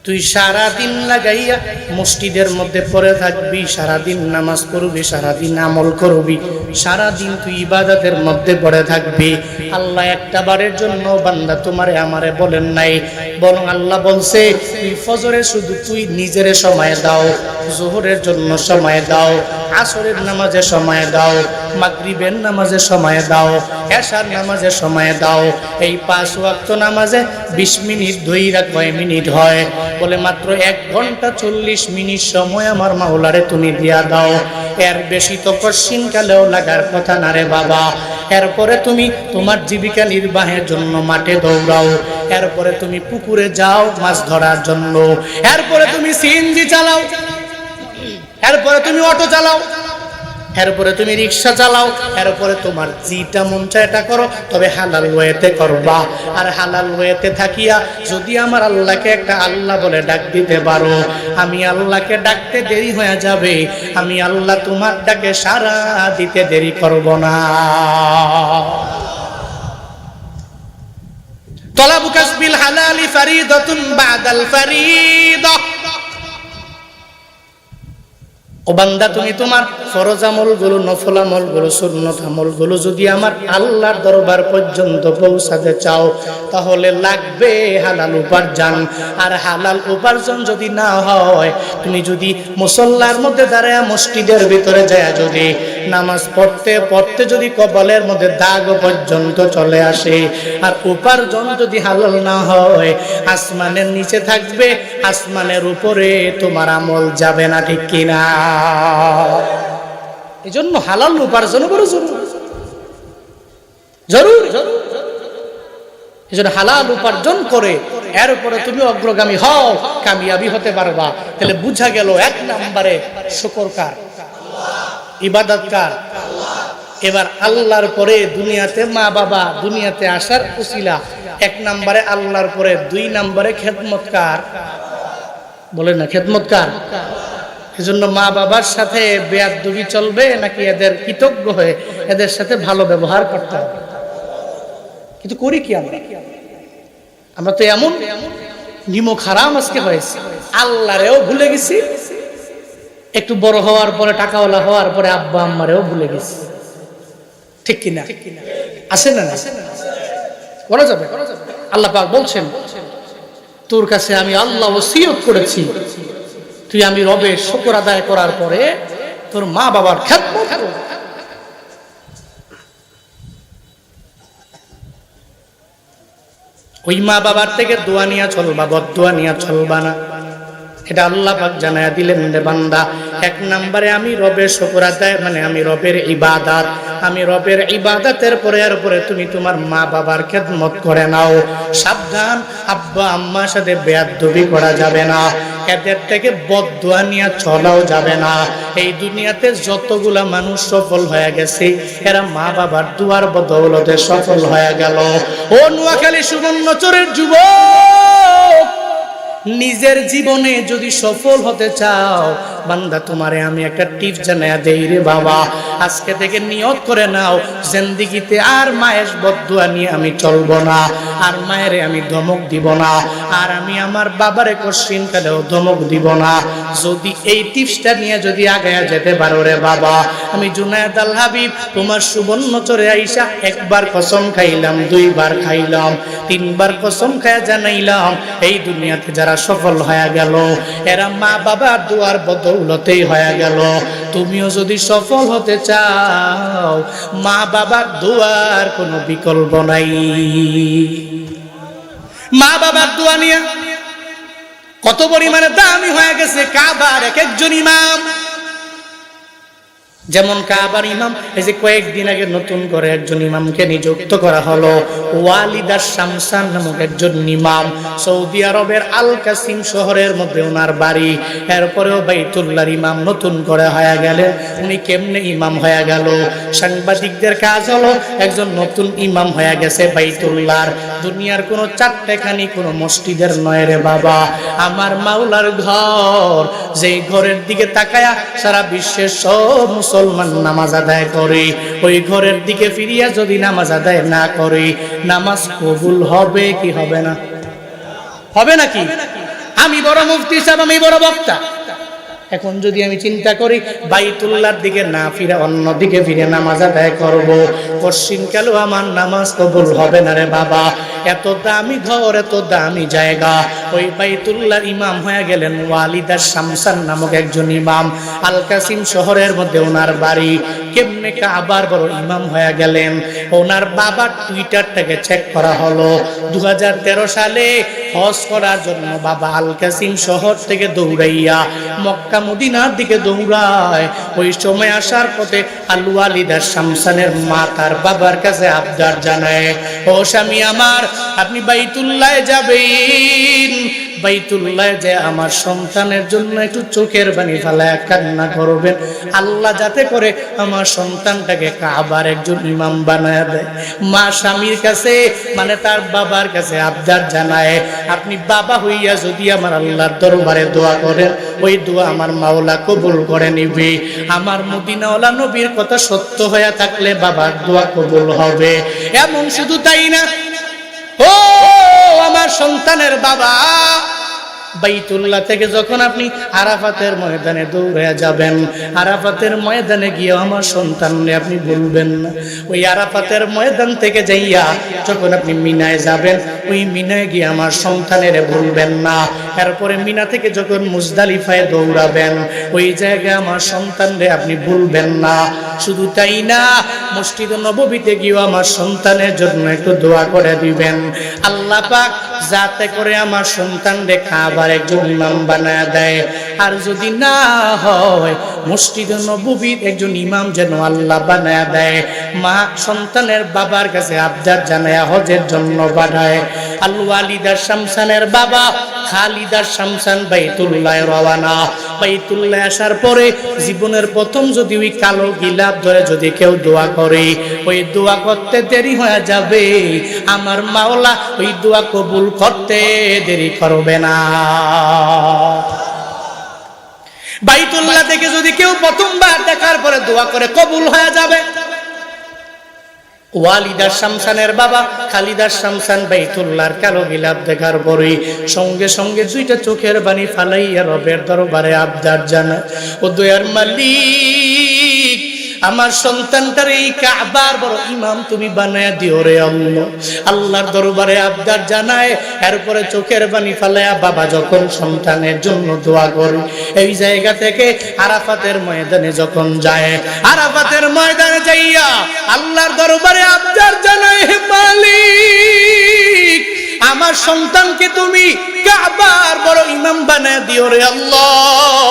তুই সারা দিন লাগাইয়া মসজিদের মধ্যে পড়ে থাকবি, সারা দিন নামাজ পড়বি, সারা দিন আমল করবি, সারা দিন তুই ইবাদতের মধ্যে পড়ে থাকবি। আল্লাহ একটা বারের জন্য বান্দা তোমারে আমারে বলেন নাই, বরং আল্লাহ বলছে তুই ফজরে শুধু তুই নিজের সময় দাও, যোহরের জন্য সময় দাও, আসরের নামাজে সময় দাও, মাগরিবের নামাজে সময় দাও, এশার নামাজে সময় দাও। এই 5 ওয়াক্ত নামাজে 20 মিনিট ধইরা কয় মিনিট হয়? বলে মাত্র 1 ঘন্টা 40 মিনিট সময় আমার মাওলারে তুমি দিয়া দাও। এর বেশি তো কশিন কালেও লাগার কথা না রে বাবা। এরপরে তুমি তোমার জীবিকা নির্বাহের জন্য মাঠে দৌড়াও, এরপরে তুমি পুকুরে যাও মাছ ধরার জন্য, এরপরে তুমি সিএনজি চালাও, এরপরে তুমি অটো চালাও, এরপরে তুমি রিক্সা চালাও, এরপরে তোমার যেটা মন চায় এটা করো, তবে হালাল ওয়েতে করবা। আর হালাল ওয়েতে থাকিয়া যদি আমার আল্লাহকে একটা আল্লাহ বলে ডাক দিতে পারো, আমি আল্লাহকে ডাকতে দেরি হয়ে যাবে, আমি আল্লাহ তোমার ডাকে সাড়া দিতে দেরি করব না। তলাবু কাসবিল হালালি ফারিদাতুন বাদাল ফারিদা। ও বান্দা তুমি তোমার ফরজ আমলগুলো, নফল আমলগুলো, সুন্নত আমলগুলো যদি আমার আল্লাহর দরবার পর্যন্ত পৌঁছাতে চাও তাহলে লাগবে হালাল উপার্জন। আর হালাল উপার্জন যদি না হয়, তুমি যদি মুসল্লার মধ্যে দাঁড়ায় মসজিদের ভিতরে যায় যদি নামাজ পড়তে পড়তে যদি কপালের মধ্যে দাগ পর্যন্ত চলে আসে, আর উপার্জন যদি হালাল না হয়, আসমানের নিচে থাকবে, আসমানের উপরে তোমার আমল যাবে না, ঠিক কিনা? এই জন্য হালাল উপার্জন বড় জরুরি। এই জন্য হালাল উপার্জন করে এরপরে তুমি অগ্রগামী হও, কামিয়াবি হতে পারবা। তাহলে বুঝা গেল 1 নম্বরে শুকর কার, ইবাদত কার। এবার আল্লাহর পরে দুনিয়াতে মা বাবা, দুনিয়াতে আসার উসিলা 1 নম্বরে আল্লাহর পরে, 2 নম্বরে খেদমত কার? বলেন না, খেদমত কার? এজন্য মা বাবার সাথে বেয়াদবি চলবে নাকি এদের কৃতজ্ঞ হয়ে এদের সাথে ভালো ব্যবহার করতে হবে? কিন্তু করি কি আমরা তো এমন নিমক হারাম আজকে হয়েছে, আল্লাহরেও ভুলে গেছি, একটু বড় হওয়ার পরে টাকাওয়ালা হওয়ার পরে আব্বা আম্মারেও ভুলে গেছি, ঠিক কিনা? আছে না? করা যাবে। আল্লাহ পাক বলছেন, তোর কাছে আমি আল্লাহ ওসিয়ত করেছি, তুই আমি রবের শুকর আদায় করার পরে তোর মা বাবার খেদমত কর। ওই মা বাবার থেকে দোয়া নিয়া চলবা, বদদোয়া নিয়া চলবা না। এটা আল্লাহ পাক জানায়া দিলেন রে বান্দা, 1 নম্বরে আমি রবের শুকর আদায়, মানে আমি রবের ইবাদত, আমি রবের ইবাদতের পরে এর পরে তুমি তোমার মা বাবার খেদমত করে নাও। সাবধান, আব্বা আম্মার সাথে বেয়াদবি করা যাবে না, এদের থেকে বদদোয়া নিয়ে চলাও যাবে না। এই দুনিয়াতে যতগুলা মানুষ সফল হয়ে গেছে এরা মা বাবার দুয়ার বদৌলতে সফল হয়ে গেল। ও নোয়াখালী সুবর্ণচরের যুবক, নিজের জীবনে যদি সফল হতে চাও বান্দা, তোমারে আমি একটা টিপস জানায়া দেই রে বাবা, আজকে থেকে নিয়ত করে নাও, জিন্দেগিতে আর মায়ের বদদুয়া নিয়ে আমি চলবো না, আর মায়েরে আমি ধমক দিব না, আর আমি আমার বাবারে কোশ্চিন কালেও ধমক দিব না। যদি এই টিপসটা নিয়ে যদি আগায়া যেতে পারো রে বাবা, আমি জুনায়েদ আল হাবিব তোমার সুবর্ণচরে আইসা 1 বার কসম খাইলাম, 2 বার খাইলাম, 3 বার কসম খায়া জানাইলাম, এই দুনিয়াতে যারা সফল হয়ে গেল এরা মা বাবার দুয়ার বদৌলতেই হয়ে গেল। তুমিও যদি সফল হতে চাও, মা বাবার দুয়ার কোনো বিকল্প নাই। মা বাবার দোয়া নিয়ে কত পরিমাণে দামি হয়ে গেছে কাবার এক একজন ইমাম। যেমন কাবার ইমাম, এই যে কয়েকদিন আগে নতুন করে একজন ইমামকে নিযুক্ত করা হলো, ওয়ালিদ শামসান নামক একজন ইমাম, সৌদি আরবের আল কাসিম শহরের মধ্যে ওনার বাড়ি। এরপরেও বাইতুল্লাহর ইমাম নতুন করে হয়ে গেলেন। উনি কেমনে ইমাম হয়ে গেল? সাংবাদিকদের কাজ হলো একজন নতুন ইমাম হয়ে গেছে বাইতুল্লাহর। দুনিয়ার কোনো 4টেখানি কোনো মসজিদের নয় রে বাবা, আমার মাওলার ঘর, যেই ঘরের দিকে তাকায়া সারা বিশ্বের সব মুসলমান নামাজ আদায় করে, ওই ঘরের দিকে ফিরিয়া যদি নামাজ আদায় না করে, নামাজ কবুল হবে কি হবে না? হবে নাকি? আমি বড় মুফতি সাহেব, আমি বড় বক্তা, এখন যদি আমি চিন্তা করি বাইতুল্লাহর দিকে না ফিরে অন্য দিকে ফিরে নামাজ আদায় করবো, পশ্চিমকালেও আমার নামাজ কবুল হবে না রে বাবা। এত দামি ঘর, এত দামি জায়গা, ওই বাইতুল্লাহর ইমাম হয়ে গেলেন ওয়ালিদ শামসান নামক একজন ইমাম, আল কাসিম শহরের মধ্যে ওনার বাড়ি। কেমনে কাবার বড় ইমাম হয়ে গেলেন? ওনার বাবার টুইটারটাকে চেক করা হলো, 2013 সালে হজ করার জন্য বাবা আল কাসিম শহর থেকে দৌড়াইয়া মক্কা মদিনার দিকে দৌড়ায়। ওই সময় আসার পথে আল ওয়ালিদ শামসানের মা তার বাবার কাছে আবদার জানায়, ও স্বামী আমার, আপনি বাইতুল্লাহে যাবেন, বাইতুল্লাহে যে আমার সন্তানের জন্য একটু চোখের পানি ফেলায় কান্না করবেন, আল্লাহ যাতে করে আমার সন্তানটাকে কাবার একজন ইমাম বানায় দেয়। মা স্বামীর কাছে, মানে তার বাবার কাছে আবদার জানায়, আপনি বাবা হইয়া যদি আমার আল্লাহর দরবারে দোয়া করেন, ওই দোয়া আমার মাওলা কবুল করে নিবে। আমার মদিনাওয়ালা নবীর কথা সত্য হয়ে থাকলে বাবার দোয়া কবুল হবে। এমন শুধু তাই না, ও আমার সন্তানের বাবা, বাইতুল্লাহ থেকে যখন আপনি আরাফাতের ময়দানে দৌড়ে যাবেন, আরাফাতের ময়দানে গিয়ে আমার সন্তানরে আপনি ভুলবেন না। ওই আরাফাতের ময়দান থেকে যাইয়া যখন আপনি মিনায় যাবেন, ওই মিনায় গিয়ে আমার সন্তানের ভুলবেন না। এরপরে মিনা থেকে যখন মুজদালিফায় দৌড়াবেন, ওই জায়গায় আমার সন্তানরে আপনি ভুলবেন না। শুধু তাই না, মসজিদ নববীতে গিয়ে আমার সন্তানের জন্য একটু দোয়া করে দিবেন, আল্লাহ পাক যাতে করে আমার সন্তানরে কাবার একজন ইমাম বানায় দেয়। আর যদি না হয়, মসজিদ নববীর একজন ইমাম যেন আল্লাহ বানায় দেয়। মা সন্তানের বাবার কাছে আবদার জানায় হজের জন্য বানায়। আল ওয়ালিদা শামসানের বাবা খালিদা শামসান বাইতুল্লাহ রওয়ানা। বাইতুল্লাহ আসার পরে জীবনের প্রথম যদি ওই কালো গিলাপ ধরে যদি কেউ দোয়া করে, ওই দোয়া করতে দেরি হয়ে যাবে, আমার মাওলা ওই দোয়া কবুল করতে দেরি করবে না। বাইতুল্লাহ থেকে যদি কেউ প্রথমবার দেখার পরে দোয়া করে, কবুল হয়ে যাবে। ওয়ালিদা শামসানের বাবা খালিদা শামসান বাইতুল্লাহর কালো গিলাপ দেখার পরেই সঙ্গে সঙ্গে দুইটা চোখের পানি ফালাইয়া রবের দরবারে আবদার জানায়, ও দয়ার মালিক, আমার সন্তানটার এই কাবার বড় ইমাম তুমি বানায়া দিও রে আল্লাহ। আল্লাহর দরবারে আবদার জানায়, এরপরে চোখের পানি ফালায়া বাবা যখন সন্তানের জন্য দোয়া করে, এই জায়গা থেকে আরাফাতের ময়দানে যখন যায়, আরাফাতের ময়দানে যাইয়া আল্লাহর দরবারে আবদার জানায়, হে মালিক, আমার সন্তানকে তুমি কাবার বড় ইমাম বানায় দিও রে আল্লাহ।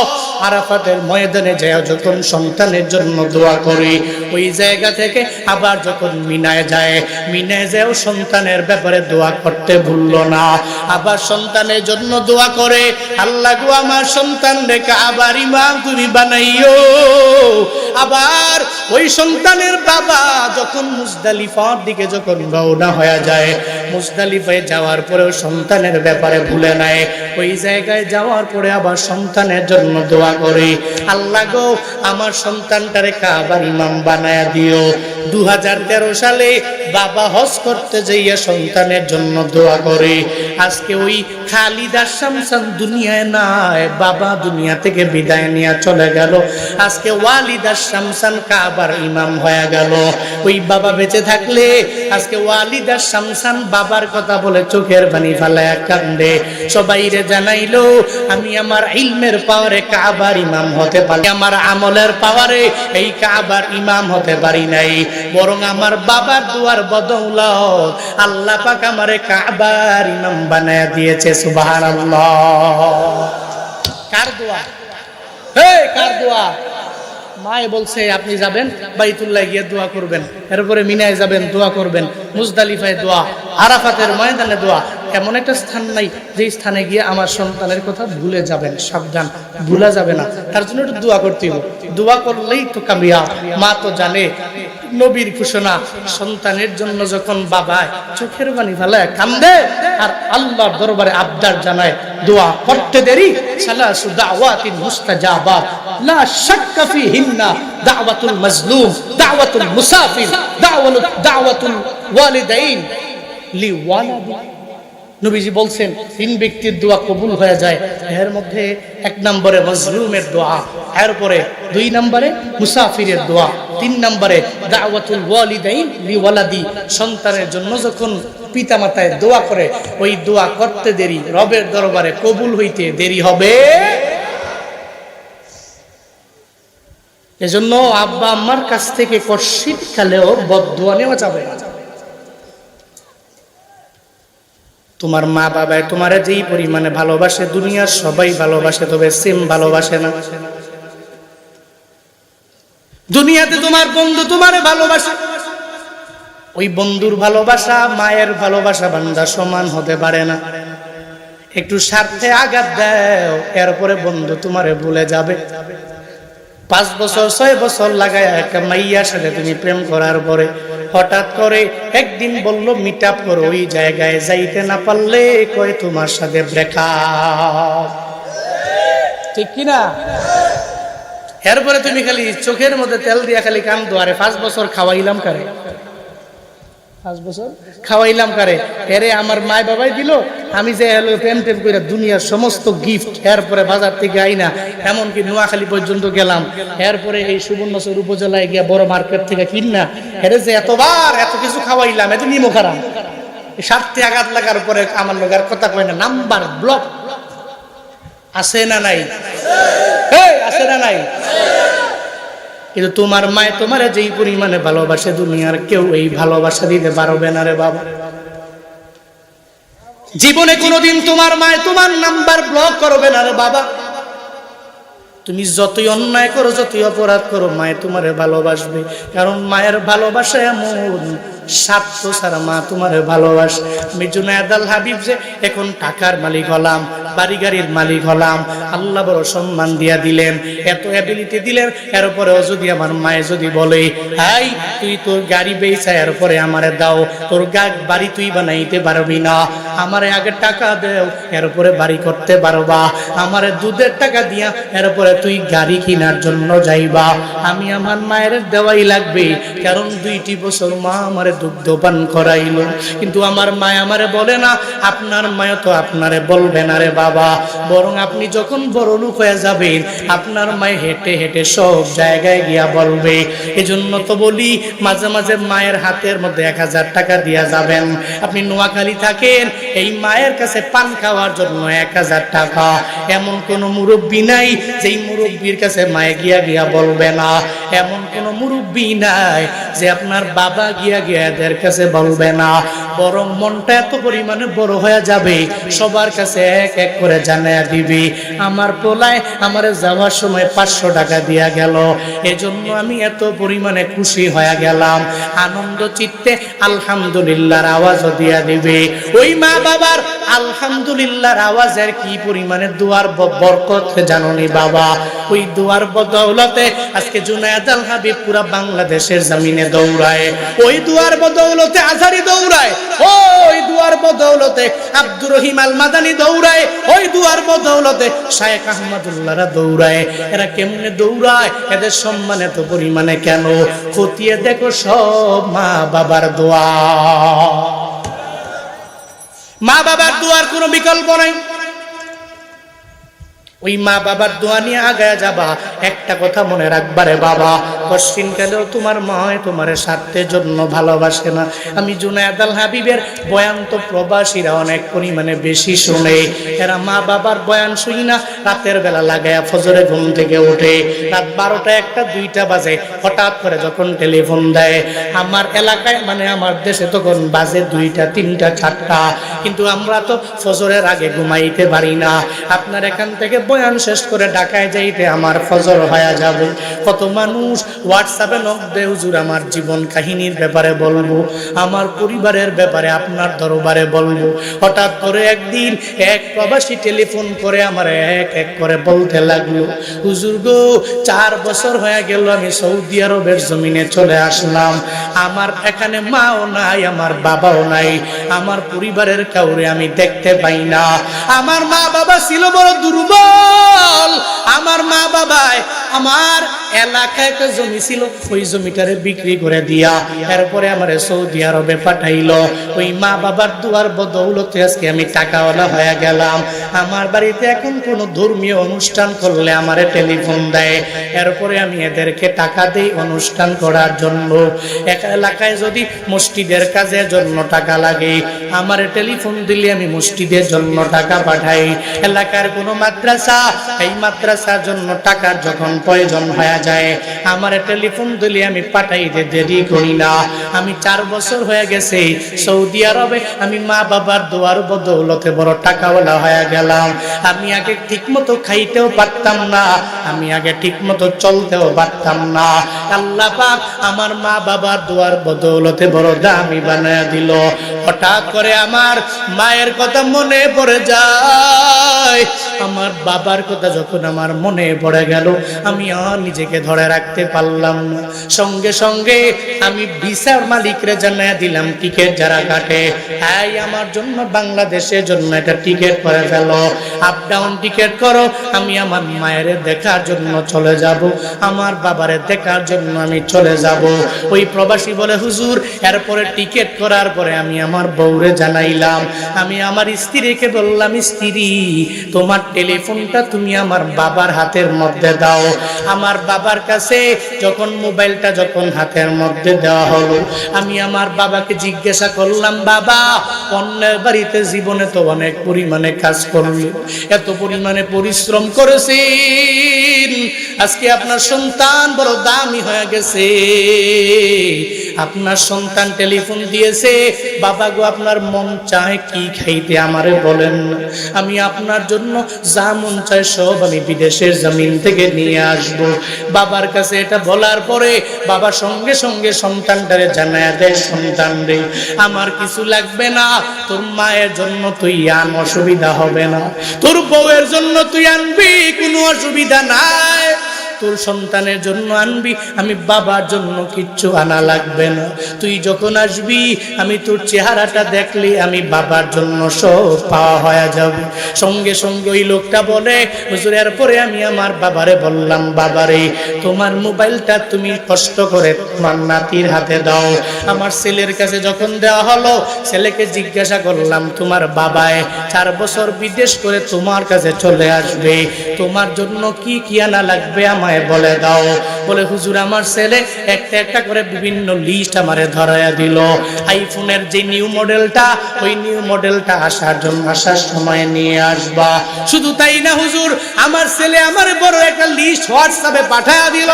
আরাফাতের ময়দানে যায় যখন সন্তানের জন্য দোয়া করে, ওই জায়গা থেকে আবার যখন মিনায় যায়, মিনায় যাও সন্তানের ব্যাপারে দোয়া করতে ভুললো না। আবার সন্তানের জন্য দোয়া করে, আল্লাহ গো আমার সন্তান রে কাবার ইমাম তুমি বানাইও। আবার ওই সন্তানের বাবা যখন মুজদালিফার দিকে যখন রওনা হয়ে যায়, মুজদালিফায় যাওয়ার পরেও সন্তানের ব্যাপারে ভুলে নাই। ওই জায়গায় যাওয়ার পরে আবার সন্তানের জন্য দোয়া করে, আল্লাহ গো আমার সন্তানটারে কাবার ইমাম বানায়া দিও। 2013 সালে বাবা হজ করতে যাইয়া সন্তানের জন্য দোয়া করে। আজকে ওই খালিদা শামসান দুনিয়ায় নাই, বাবা দুনিয়া থেকে বিদায় নিয়ে চলে গেল। আজকে ওয়ালিদা শামসান কাবার ইমাম হয়ে গেল। ওই বাবা বেঁচে থাকলে আজকে ওয়ালিদা শামসান বাবার কথা বলে চোখের পানি ফালায়া কান্দে। সবাইরে জানাইলো, আমি আমার ইলমের পাওয়ারে কাবার ইমাম হতে পারি, আমার আমলের পাওয়ারে এই কাবার ইমাম হতে পারি নাই, বরং আমার বাবার দুয়ার বদৌলত আল্লাহ পাক আমারে কাবার ইমাম বানায়া দিয়েছে। সুবহানাল্লাহ। কার দোয়া? হে কার দোয়া? মায়ে বলছে আপনি যাবেন বাইতুল্লাহ গিয়ে দোয়া করবেন, এরপরে মিনায় যাবেন দোয়া করবেন, মুজদালিফায় দোয়া, আরাফাতের ময়দানে দোয়া। এমন একটা স্থান নাই যে স্থানে গিয়ে আমার সন্তানের কথা ভুলে যাবেন। সাবধান, ভুলা যাবে না, তার জন্য একটু দোয়া করতে হবে। দোয়া করলেই তো কামিয়াব। মা তো জানে, নবীর ঘোষণা, সন্তানের জন্য যখন বাবা চোখের পানি ফেলায় কান্দে আর আল্লাহর দরবারে আবদার জানায়, দোয়া করতে দেরি সালাসু দাওয়াতিন মুস্তাজাবাত লা শাক্কা ফিহিন্না দাওয়াতুল মাজলুম, দাওয়াতুল মুসাফির, দাওয়াতুল ওয়ালিদাইন লিওয়ালাদি। নবীজি বলছেন 3 ব্যক্তির দোয়া কবুল হয়ে যায়। এর মধ্যে 1 নম্বরে মাজলুমের দোয়া, এরপরে 2 নম্বরে মুসাফিরের দোয়া, 3 নম্বরে দাওয়াতুল ওয়ালিদাইন লিওয়ালাদি। সন্তানের জন্য যখন পিতামাতায় দোয়া করে, ওই দোয়া করতে দেরি রবের দরবারে কবুল হইতে দেরি হবে। এজন্য আব্বা আম্মার কাছ থেকে শীতকালেও বদদোয়া নেওয়া যাবে না। তোমার মা বাবায় তোমার যেই পরিমাণে ভালোবাসে, দুনিয়ার সবাই ভালোবাসে, তবে সেম ভালোবাসে না। দুনিয়াতে তোমার বন্ধু তোমারে ভালোবাসে, ওই বন্ধুর ভালোবাসা মায়ের ভালোবাসা বান্দা সমান হতে পারে না। একটু স্বার্থে আঘাত দাও, এরপরে বন্ধু তোমারে ভুলে যাবে। 5 বছর 6 বছর লাগায় একটা মাইয়ার সাথে তুমি প্রেম করার পরে হঠাৎ করে একদিন বললো মিট আপ করো, ওই জায়গায় যাইতে না পারলে কয় তোমার সাথে ব্রেকআপ, ঠিক কিনা? এরপরে তুমি খালি চোখের মধ্যে তেল দিয়া খালি কান্দো, আরে 5 বছর খাওয়াইলাম কারে, 5 বছর খাওয়াইলাম কারে, এরে আমার মা বাবাই দিল, আমি যে হলো প্রেম টেম করে দুনিয়ার সমস্ত গিফট এরপরে বাজার থেকে আইনা এমনকি নোয়াখালী পর্যন্ত গেলাম, এরপরে এই সুবর্ণচর উপজেলায় গিয়া বড় মার্কেট থেকে কিনা হেরে যে এতবার এত কিছু খাওয়াইলাম, এত নিমো খারাম, স্বার্থে আঘাত লাগার পরে আমার লোকের কথা কয় না, নাম্বার ব্লক আছে না নাই? আছে না নাই? কিন্তু তোমার মায়ে তোমার যেই পরিমাণে ভালোবাসে দুনিয়ার কেউ এই ভালোবাসা দিতে পারবে না রে বাবা। জীবনে কোনোদিন তোমার মায়ে তোমার নাম্বার ব্লক করবে না রে বাবা। তুমি যতই অন্যায় করো, যতই অপরাধ করো, মায়ে তোমারে ভালোবাসবে। কারণ মায়ের ভালোবাসা এমন, স্বার্থ ছাড়া মা তোমারে ভালোবাসে। আমি জুনায়েদ আল হাবিব যে এখন টাকার মালিক হলাম, বাড়ি গাড়ির মালিক হলাম, আল্লাহ বড় সম্মান দিয়া দিলেন, এত অ্যাবিলিটি দিলেন, এরপরেও যদি আমার মায়ে যদি বলে হাই তুই তোর গাড়ি বেচা এরপরে আমারে দাও, তোর বাড়ি তুই বানাইতে পারবি না, আমারে আগে টাকা দেও এরপরে বাড়ি করতে পারবা, আমারে দুধের টাকা দিয়া এরপরে তুই গাড়ি কেনার জন্য যাইবা, আমি আমার মায়ের দেওয়াই লাগবে। কারণ 2টি বছর মা আমারে দুগ্ধপান করাইলো। কিন্তু আমার মা আমারে বলে না, আপনার মায় তো আপনারে বলবে না রে বাবা, বরং আপনি যখন বড় লোক হয়ে যাবেন আপনার মায়ে হেঁটে হেঁটে সব জায়গায় গিয়া বলবে। এজন্য তো বলি মাঝে মাঝে মায়ের হাতের মধ্যে 1000 টাকা দিয়া যাবেন। আপনি নোয়াখালী থাকেন, এই মায়ের কাছে পান খাওয়ার জন্য 1000 টাকা। এমন কোন মুরব্বী নাই যেই মুরব্বীর কাছে মায়ে গিয়া গিয়া বলবে না। এমন কোন মুরব্বী নাই যে আপনার বাবা গিয়া গিয়া এদের কাছে বলবে না। বরং মনটা এত পরিমাণে বড় হয়ে যাবে, সবার কাছে এক এক করে জানাইয়া দিবি, আমার পোলায় আমারে যাওয়ার সময় 500 টাকা দিয়া গেল, এজন্য আমি এত পরিমাণে খুশি হয়ে গেলাম। আনন্দ চিত্তে আলহামদুলিল্লাহর আওয়াজও দিয়া দিবে। ওই মা বাবার আলহামদুলিল্লাহর আওয়াজের কি পরিমাণে দুয়ার বরকত জানোনি বাবা। ওই দুয়ার বদৌলতে আজকে জুনায়েদ আল হাবিব পুরা বাংলাদেশের জমিনে দৌড়ায়, ওই দুয়ার বদৌলতে আজহারি দৌড়ায়, ওই দুয়ার বদৌলতে আব্দুর রহিম আল মাদানী দৌড়ায়, ওই দুয়ার বদৌলতে শায়েখ আহমদুল্লাহরা দৌড়ায়। এরা কেমনে দৌড়ায়? এদের সম্মান এত পরিমাণে কেন? খতিয়ে দেখো সব মা বাবার দোয়া। মা বাবার দোয়ার কোনো বিকল্প নাই। ওই মা বাবার দোয়া নিয়ে আগায় যাবা। একটা কথা মনে রাখবারে বাবা, পশ্চিমকালেও তোমার মা তোমার স্বার্থের জন্য ভালোবাসে না। আমি জুনায়েদ আল হাবিবের বয়ান তো প্রবাসীরা অনেক পরিমাণে বেশি শুনে। এরা মা বাবার বয়ান শুনি না, রাতের বেলা লাগায়া ফজরে ঘুম থেকে ওঠে, রাত 12টা 1টা 2টা বাজে, হঠাৎ করে যখন টেলিফোন দেয়, আমার এলাকায় মানে আমার দেশে তখন বাজে 2টা 3টা 4টা, কিন্তু আমরা তো ফজরের আগে ঘুমাইতে পারি না। আপনার এখান থেকে বয়ান শেষ করে ঢাকায় যাইতে আমার ফজর হয়ে যাবে। কত মানুষ হোয়াটসঅ্যাপে নক দেয়, হুজুর আমার জীবন কাহিনীর ব্যাপারে বলবো, আমার পরিবারের ব্যাপারে আপনার দরবারে বলবো। হঠাৎ করে একদিন এক প্রবাসী টেলিফোন করে আমার এক এক করে বলতে লাগলো, হুজুর গো 4 বছর হয়ে গেল আমি সৌদি আরবের জমিনে চলে আসলাম, আমার এখানে মাও নাই, আমার বাবাও নাই, আমার পরিবারের কাউরে আমি দেখতে পাই না। আমার মা বাবা ছিল বড় দুর্বল, আমার মা বাবায় আমার এলাকায় একটা জমি ছিল, ওই জমিটারে বিক্রি করে দিয়া এরপরে আমার সৌদি আরবে পাঠাইলো। ওই মা বাবার দুয়ার বদৌলতে আজকে আমি টাকাওয়ালা হয়ে গেলাম। আমার বাড়িতে এখন কোনো ধর্মীয় অনুষ্ঠান করলে আমারে টেলিফোন দেয়, এরপরে আমি এদেরকে টাকা দেই অনুষ্ঠান করার জন্য। এক এলাকায় যদি মসজিদের কাজের জন্য টাকা লাগে, আমারে টেলিফোন দিলে আমি মসজিদের জন্য টাকা পাঠাই। এলাকার কোনো মাদ্রাসা, এই মাদ্রাসার জন্য টাকার যখন প্রয়োজন হয়ে যায়, আমার টেলিফোন দিলে আমি পাঠাইতে দেরি করি না। আমি 4 বছর হয়ে গেছে সৌদি আরবে, আমি মা বাবার দোয়ার বদৌলতে বড় টাকাওয়ালা হয়ে গেলাম। আমি আগে ঠিক মতো খাইতেও পারতাম না, আমি আগে ঠিক মতো চলতেও পারতাম না। আল্লাহ পাক আমার মা বাবার দোয়ার বদৌলতে বড় দামি বানায় দিল। হঠাৎ করে আমার মায়ের কথা মনে পড়ে যায়। আমার বাবার কথা যখন আমার মনে পড়ে গেল, আমি আর নিজেকে ধরে রাখতে পারলাম না। সঙ্গে সঙ্গে আমি ভিসার মালিকরে জানিয়ে দিলাম, টিকিট যারা কাটে, এই আমার জন্য বাংলাদেশের জন্য একটা টিকিট করে ফেলো, আপ ডাউন টিকিট করো, আমি আমার মায়ের দেখার জন্য চলে যাব, আমার বাবারে দেখার জন্য আমি চলে যাব। ওই প্রবাসী বলে, হুজুর এরপরে টিকিট করার পরে আমি আমার বউরে জানাইলাম, আমি আমার স্ত্রীকে বললাম, স্ত্রী তোমার টেলিফোনটা তুমি আমার বাবার হাতের মধ্যে দাও। আমার বাবার কাছে যখন মোবাইলটা যখন হাতের মধ্যে দেওয়া হলো, আমি আমার বাবাকে জিজ্ঞাসা করলাম, বাবা অন্যের বাড়িতে জীবনে তো অনেক পরিমাণে কাজ করলেন, এত পরিমাণে পরিশ্রম করেছেন, আজকে আপনার সন্তান বড় দামি হয়ে গেছে, আপনার সন্তান টেলিফোন দিয়েছে, বাবা গো আপনার মন চায় কি খাইতে আমারে বলেন, আমি আপনার জন্য যা মন চায় সব আমি বিদেশের জমিন থেকে নিয়ে আসব। বাবার কাছে এটা বলার পরে বাবা সঙ্গে সঙ্গে সন্তানটারে জানায় দেয়, সন্তান রে আমার কিছু লাগবে না, তোর মায়ের জন্য তুই আন, অসুবিধা হবে না, তোর বউয়ের জন্য তুই আনবি, কোনো অসুবিধা নাই, তোর সন্তানের জন্য আনবি, আমি বাবার জন্য কিচ্ছু আনা লাগবে না, তুই যখন আসবি আমি তোর চেহারাটা দেখলে আমি বাবার জন্য সব পাওয়া হয়ে যাবে। সঙ্গে সঙ্গে ওই লোকটা বলে, হুজুর এরপরে আমি আমার বাবারে বললাম, বাবারে তোমার মোবাইলটা তুমি কষ্ট করে তোমার নাতির হাতে দাও। আমার ছেলের কাছে যখন দেওয়া হলো, ছেলেকে জিজ্ঞাসা করলাম, তোমার বাবায় 4 বছর বিদেশ করে তোমার কাছে চলে আসবে, তোমার জন্য কি কি আনা লাগবে আমায় বলে দাও। বলে, হুজুর আমার ছেলে একটা একটা করে বিভিন্ন লিস্ট আমারে ধরায়া দিল, আইফোনের যে নিউ মডেলটা, ওই নিউ মডেলটা আসার সময় নিয়ে আসবা। শুধু তাই না হুজুর, আমার ছেলে আমারে বড় একটা লিস্ট হোয়াটসঅ্যাপে পাঠায়া দিল।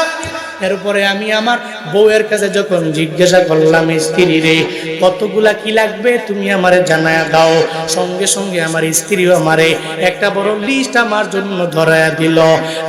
এরপরে আমি আমার বউয়ের কাছে যখন জিজ্ঞাসা করলাম, স্ত্রী রে কতগুলা কি লাগবে তুমি আমারে জানায়া দাও, সঙ্গে সঙ্গে আমার স্ত্রীও আমারে একটা বড় লিস্ট আমার জন্য ধরায়া দিল।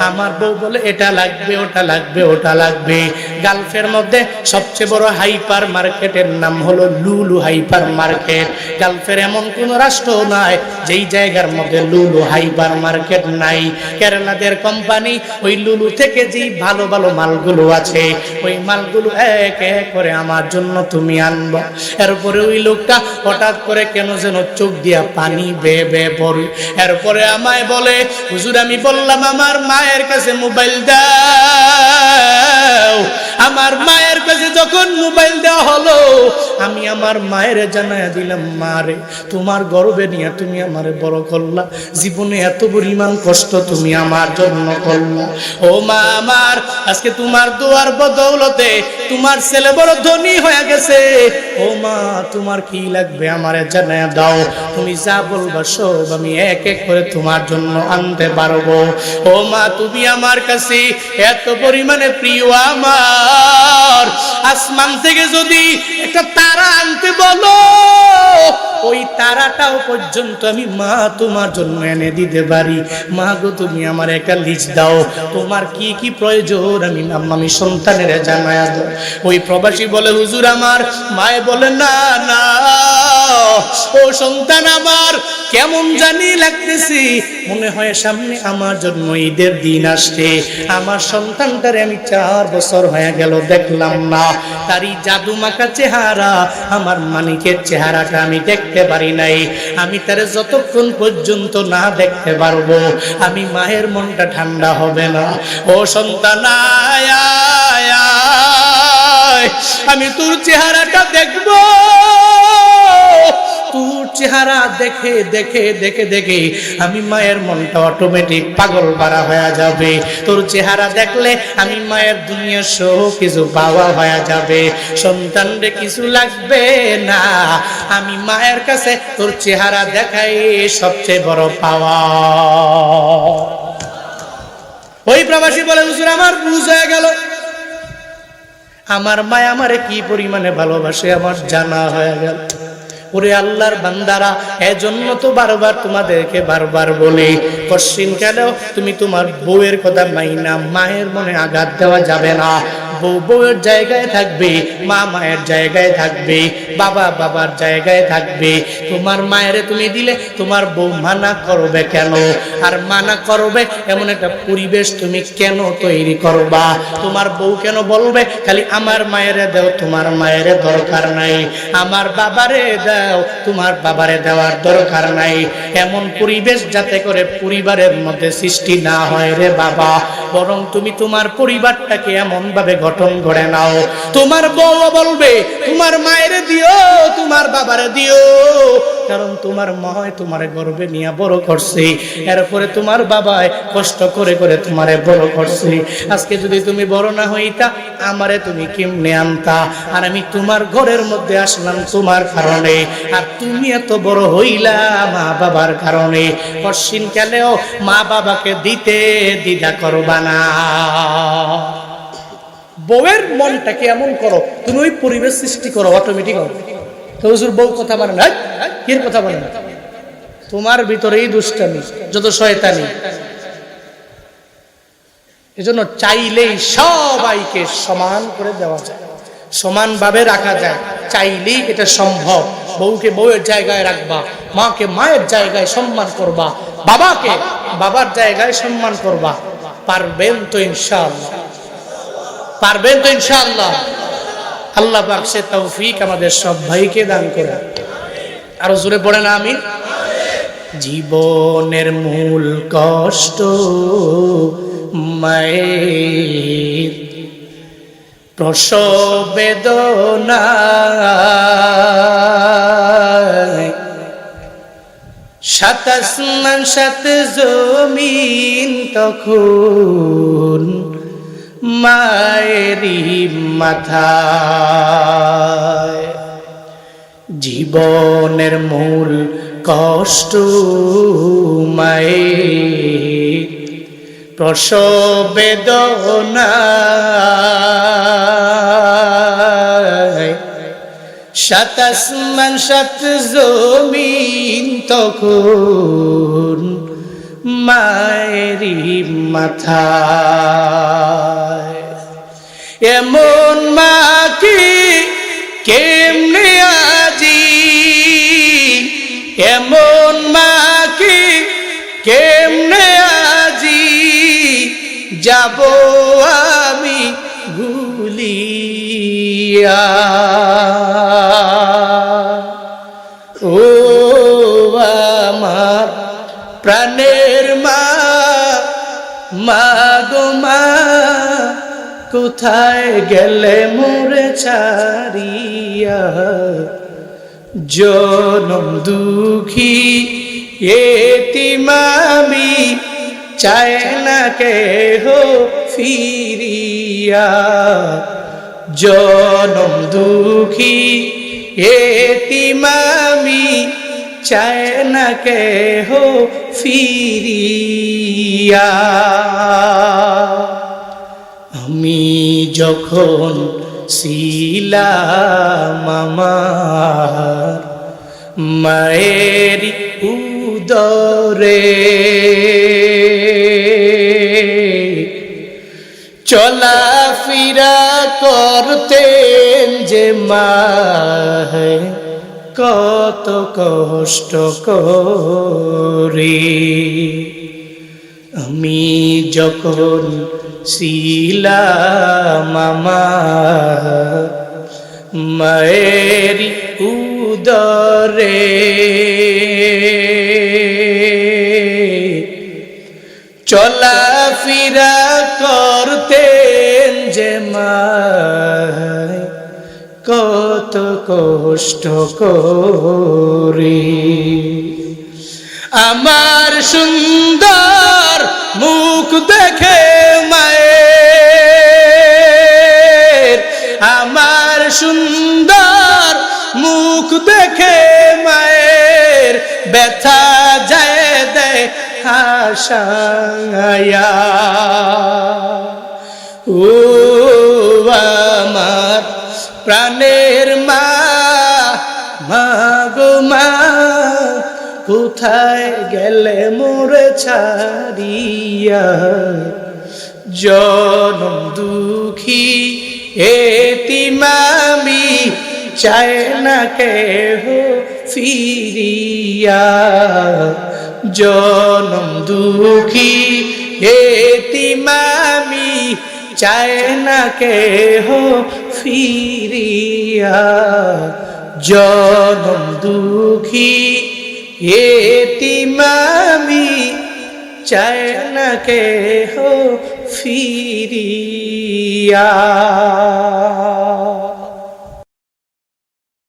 আমার বউ বলে, এটা লাগবে, ওটা লাগবে, ওটা লাগবে। গালফের মধ্যে সবচেয়ে বড় হাইপার মার্কেটের নাম হলো লুলু হাইপার মার্কেট। গালফের এমন কোন রাষ্ট্র নাই যেই জায়গার মধ্যে লুলু হাইপার মার্কেট নাই। কেরালাদের কোম্পানি ওই লুলু থেকে যেই ভালো ভালো মালগুলো আছে, ওই মালগুলো এক এক করে আমার জন্য তুমি আনবা। এরপরে ওই লোকটা হঠাৎ করে কেন যেন চোখ দিয়া পানি বেয়ে বেয়ে পড়ে। এরপরে আমায় বলে, হুজুর আমি বললাম আমার মায়ের কাছে মোবাইল দাও। আমার মায়ের কাছে যখন মোবাইল দেওয়া হলো, আমি আমার মায়ের জানায়া দিলাম, মারে তোমার গর্বে নিয়ে তুমি আমারে বড় করলা, জীবনে এত পরিমাণ কষ্ট তুমি আমার জন্য করলা। ও মা আমার, আজকে তোমার দোয়ার বদৌলতে তোমার ছেলে বড় ধনী হয়ে গেছে। ও মা তোমার কি লাগবে আমারে জানায়া দাও, তুমি যা বলবা সব আমি এক এক করে তোমার জন্য আনতে পারবো। ও মা তুমি আমার কাছে এত পরিমাণে প্রিয়, আমার আসমান থেকে যদি একটা তারা আনতে বলো, ওই তারাটাও পর্যন্ত আমি মা তোমার জন্য এনে দিতে পারি। মা গো তুমি আমার একটা লিস্ট দাও, তোমার কি কি প্রয়োজন আমি সন্তানের জানায়া দাও। ওই প্রবাসী বলে, হুজুর আমার মায়ে বলে, না না ও সন্তান আমার কেমন জানি লাগতেছি, মনে হয় সামনে আমার জন্য ঈদের দিন আসছে। আমার সন্তানটারে আমি 4 বছর হয়ে গেল দেখলাম না, তারই জাদু মাখা চেহারা, আমার মানিকের চেহারাটা আমি দেখতে পারি নাই। আমি তারে যতক্ষণ পর্যন্ত না দেখতে পারবো, আমি মায়ের মনটা ঠান্ডা হবে না। ও সন্তান আয় আয় আয়, আমি তোর চেহারাটা দেখবো। তোর চেহারা দেখে দেখে দেখে দেখে আমি মায়ের মনটা অটোমেটিক পাগল পারা হয়ে যাবে। তোর চেহারা দেখলে আমি মায়ের দুনিয়া সহ কিছু পাওয়া হয়ে যাবে। সন্তানরে কিছু লাগবে না, আমি মায়ের কাছে তোর চেহারা দেখাই সবচেয়ে বড় পাওয়া। ওই প্রবাসী বলে, হুজুর আমার বুঝ হয়ে গেল, আমার মা আমারে কি পরিমাণে ভালোবাসে আমার জানা হয়ে গেল। ওরে আল্লাহর বান্দারা, এজন্য তো বারবার তোমাদেরকে বারবার বলি, কশিন কেন তুমি তোমার বউয়ের কথা মাইনা মায়ের মনে আঘাত দেওয়া যাবে না। বউ বউয়ের জায়গায় থাকবে, মা মায়ের জায়গায় থাকবে, বাবা বাবার জায়গায় থাকবে। তোমার মায়েরে তুমি দিলে তোমার বউ মানা করবে কেন? আর মানা করবে এমন একটা পরিবেশ তুমি কেন তৈরি করবা? তোমার বউ কেন বলবে খালি আমার মায়েরে দাও, তোমার মায়েরে দরকার নাই, আমার বাবারে দাও, তোমার বাবারে দেওয়ার দরকার নাই? এমন পরিবেশ যাতে করে পরিবারের মধ্যে সৃষ্টি না হয় রে বাবা। বরং তুমি তোমার পরিবারটাকে এমন ভাবে গঠন করে নাও, তোমার বউ বলবে তোমার মায়েরে দিও, তোমার বাবারে দিও, কারণ তোমার মা তোমারে গর্বে নিয়ে বড় করছে, এরপরে তোমার বাবায় কষ্ট করে করে তোমারে বড় করছে। আজকে যদি তুমি বড় না হইতা আমারে তুমি কেমনে আনতা? আর আমি তোমার ঘরের মধ্যে আসলাম তোমার কারণে, আর তুমি এত বড় হইলা মা বাবার কারণে। পশ্চিমকালেও মা বাবাকে দিতে দ্বিধা করবা না। বউয়ের মনটাকে এমন করো, তুমি ওই পরিবেশ সৃষ্টি করো, অটোমেটিক হবে। তো হুজুর বউ কথা বলে না, কি কথা বলে না? তোমার ভিতরেই দুষ্টামি, যত শয়তানি। এজন্য চাইলেই সবাইকে সমান করে দেওয়া যায়, সমানভাবে রাখা যায়, চাইলেই এটা সম্ভব। বউকে বউয়ের জায়গায় রাখবা, মাকে মায়ের জায়গায় সম্মান করবা, বাবাকে বাবার জায়গায় সম্মান করবা। পারবেন তো ইনশাআল্লাহ? পারবেন তো ইনশাআল্লাহ? আল্লাহ পাক সে তৌফিক আমাদের সব ভাইকে দান করে। আরো জোরে পড়েন আমিন। জীবনের মূল কষ্ট মায়ের, প্রসব বেদনা, সাত আসমান সাত জমিন তখন মায়েরই মাথায়। জীবনের মূল কষ্ট মায়ের, প্রসব বেদনা, সাত আসমান সাত জমিন তখন মায়েরই মাথায়। এমন মা কি কেমনে আজি, এমন মা কি কেমনে আজি যাব আমি ভুলিয়া। ও আমার প্রাণের মা, মা গো মা, কোথায় গেলে মোরে ছাড়িয়া? জনম দুঃখী এতিম আমি, চায় না কেহ ফিরিয়া। জনম দুঃখী এতিম আমি, চায় না কেহ ফিরিয়া। আমি যখন ছিলাম আমার মায়ের উদরে, চলাফেরা করতেন যে মা, কত কষ্ট করে। আমি যখন ছিলাম আমার মায়ের উদরে, চলাফেরা করতেন যে মা, কত কষ্ট করে। আমার সুন্দর মুখ দেখে মায়ের, আমার সুন্দর মুখ দেখে মায়ের ব্যথা যায় দেয় হাসায়া। ও আমার প্রাণের মা, মা গো মা, কোথায় গেলে মোরে ছাড়িয়া? জনম দুঃখী এতিমামি চায় না কেহ ফিরিয়া, জনম দুঃখী এতিমামি চায় না কেহ ফিরিয়া, জনম দুঃখী এতিমামি চায় না কেহ ফিরিয়া।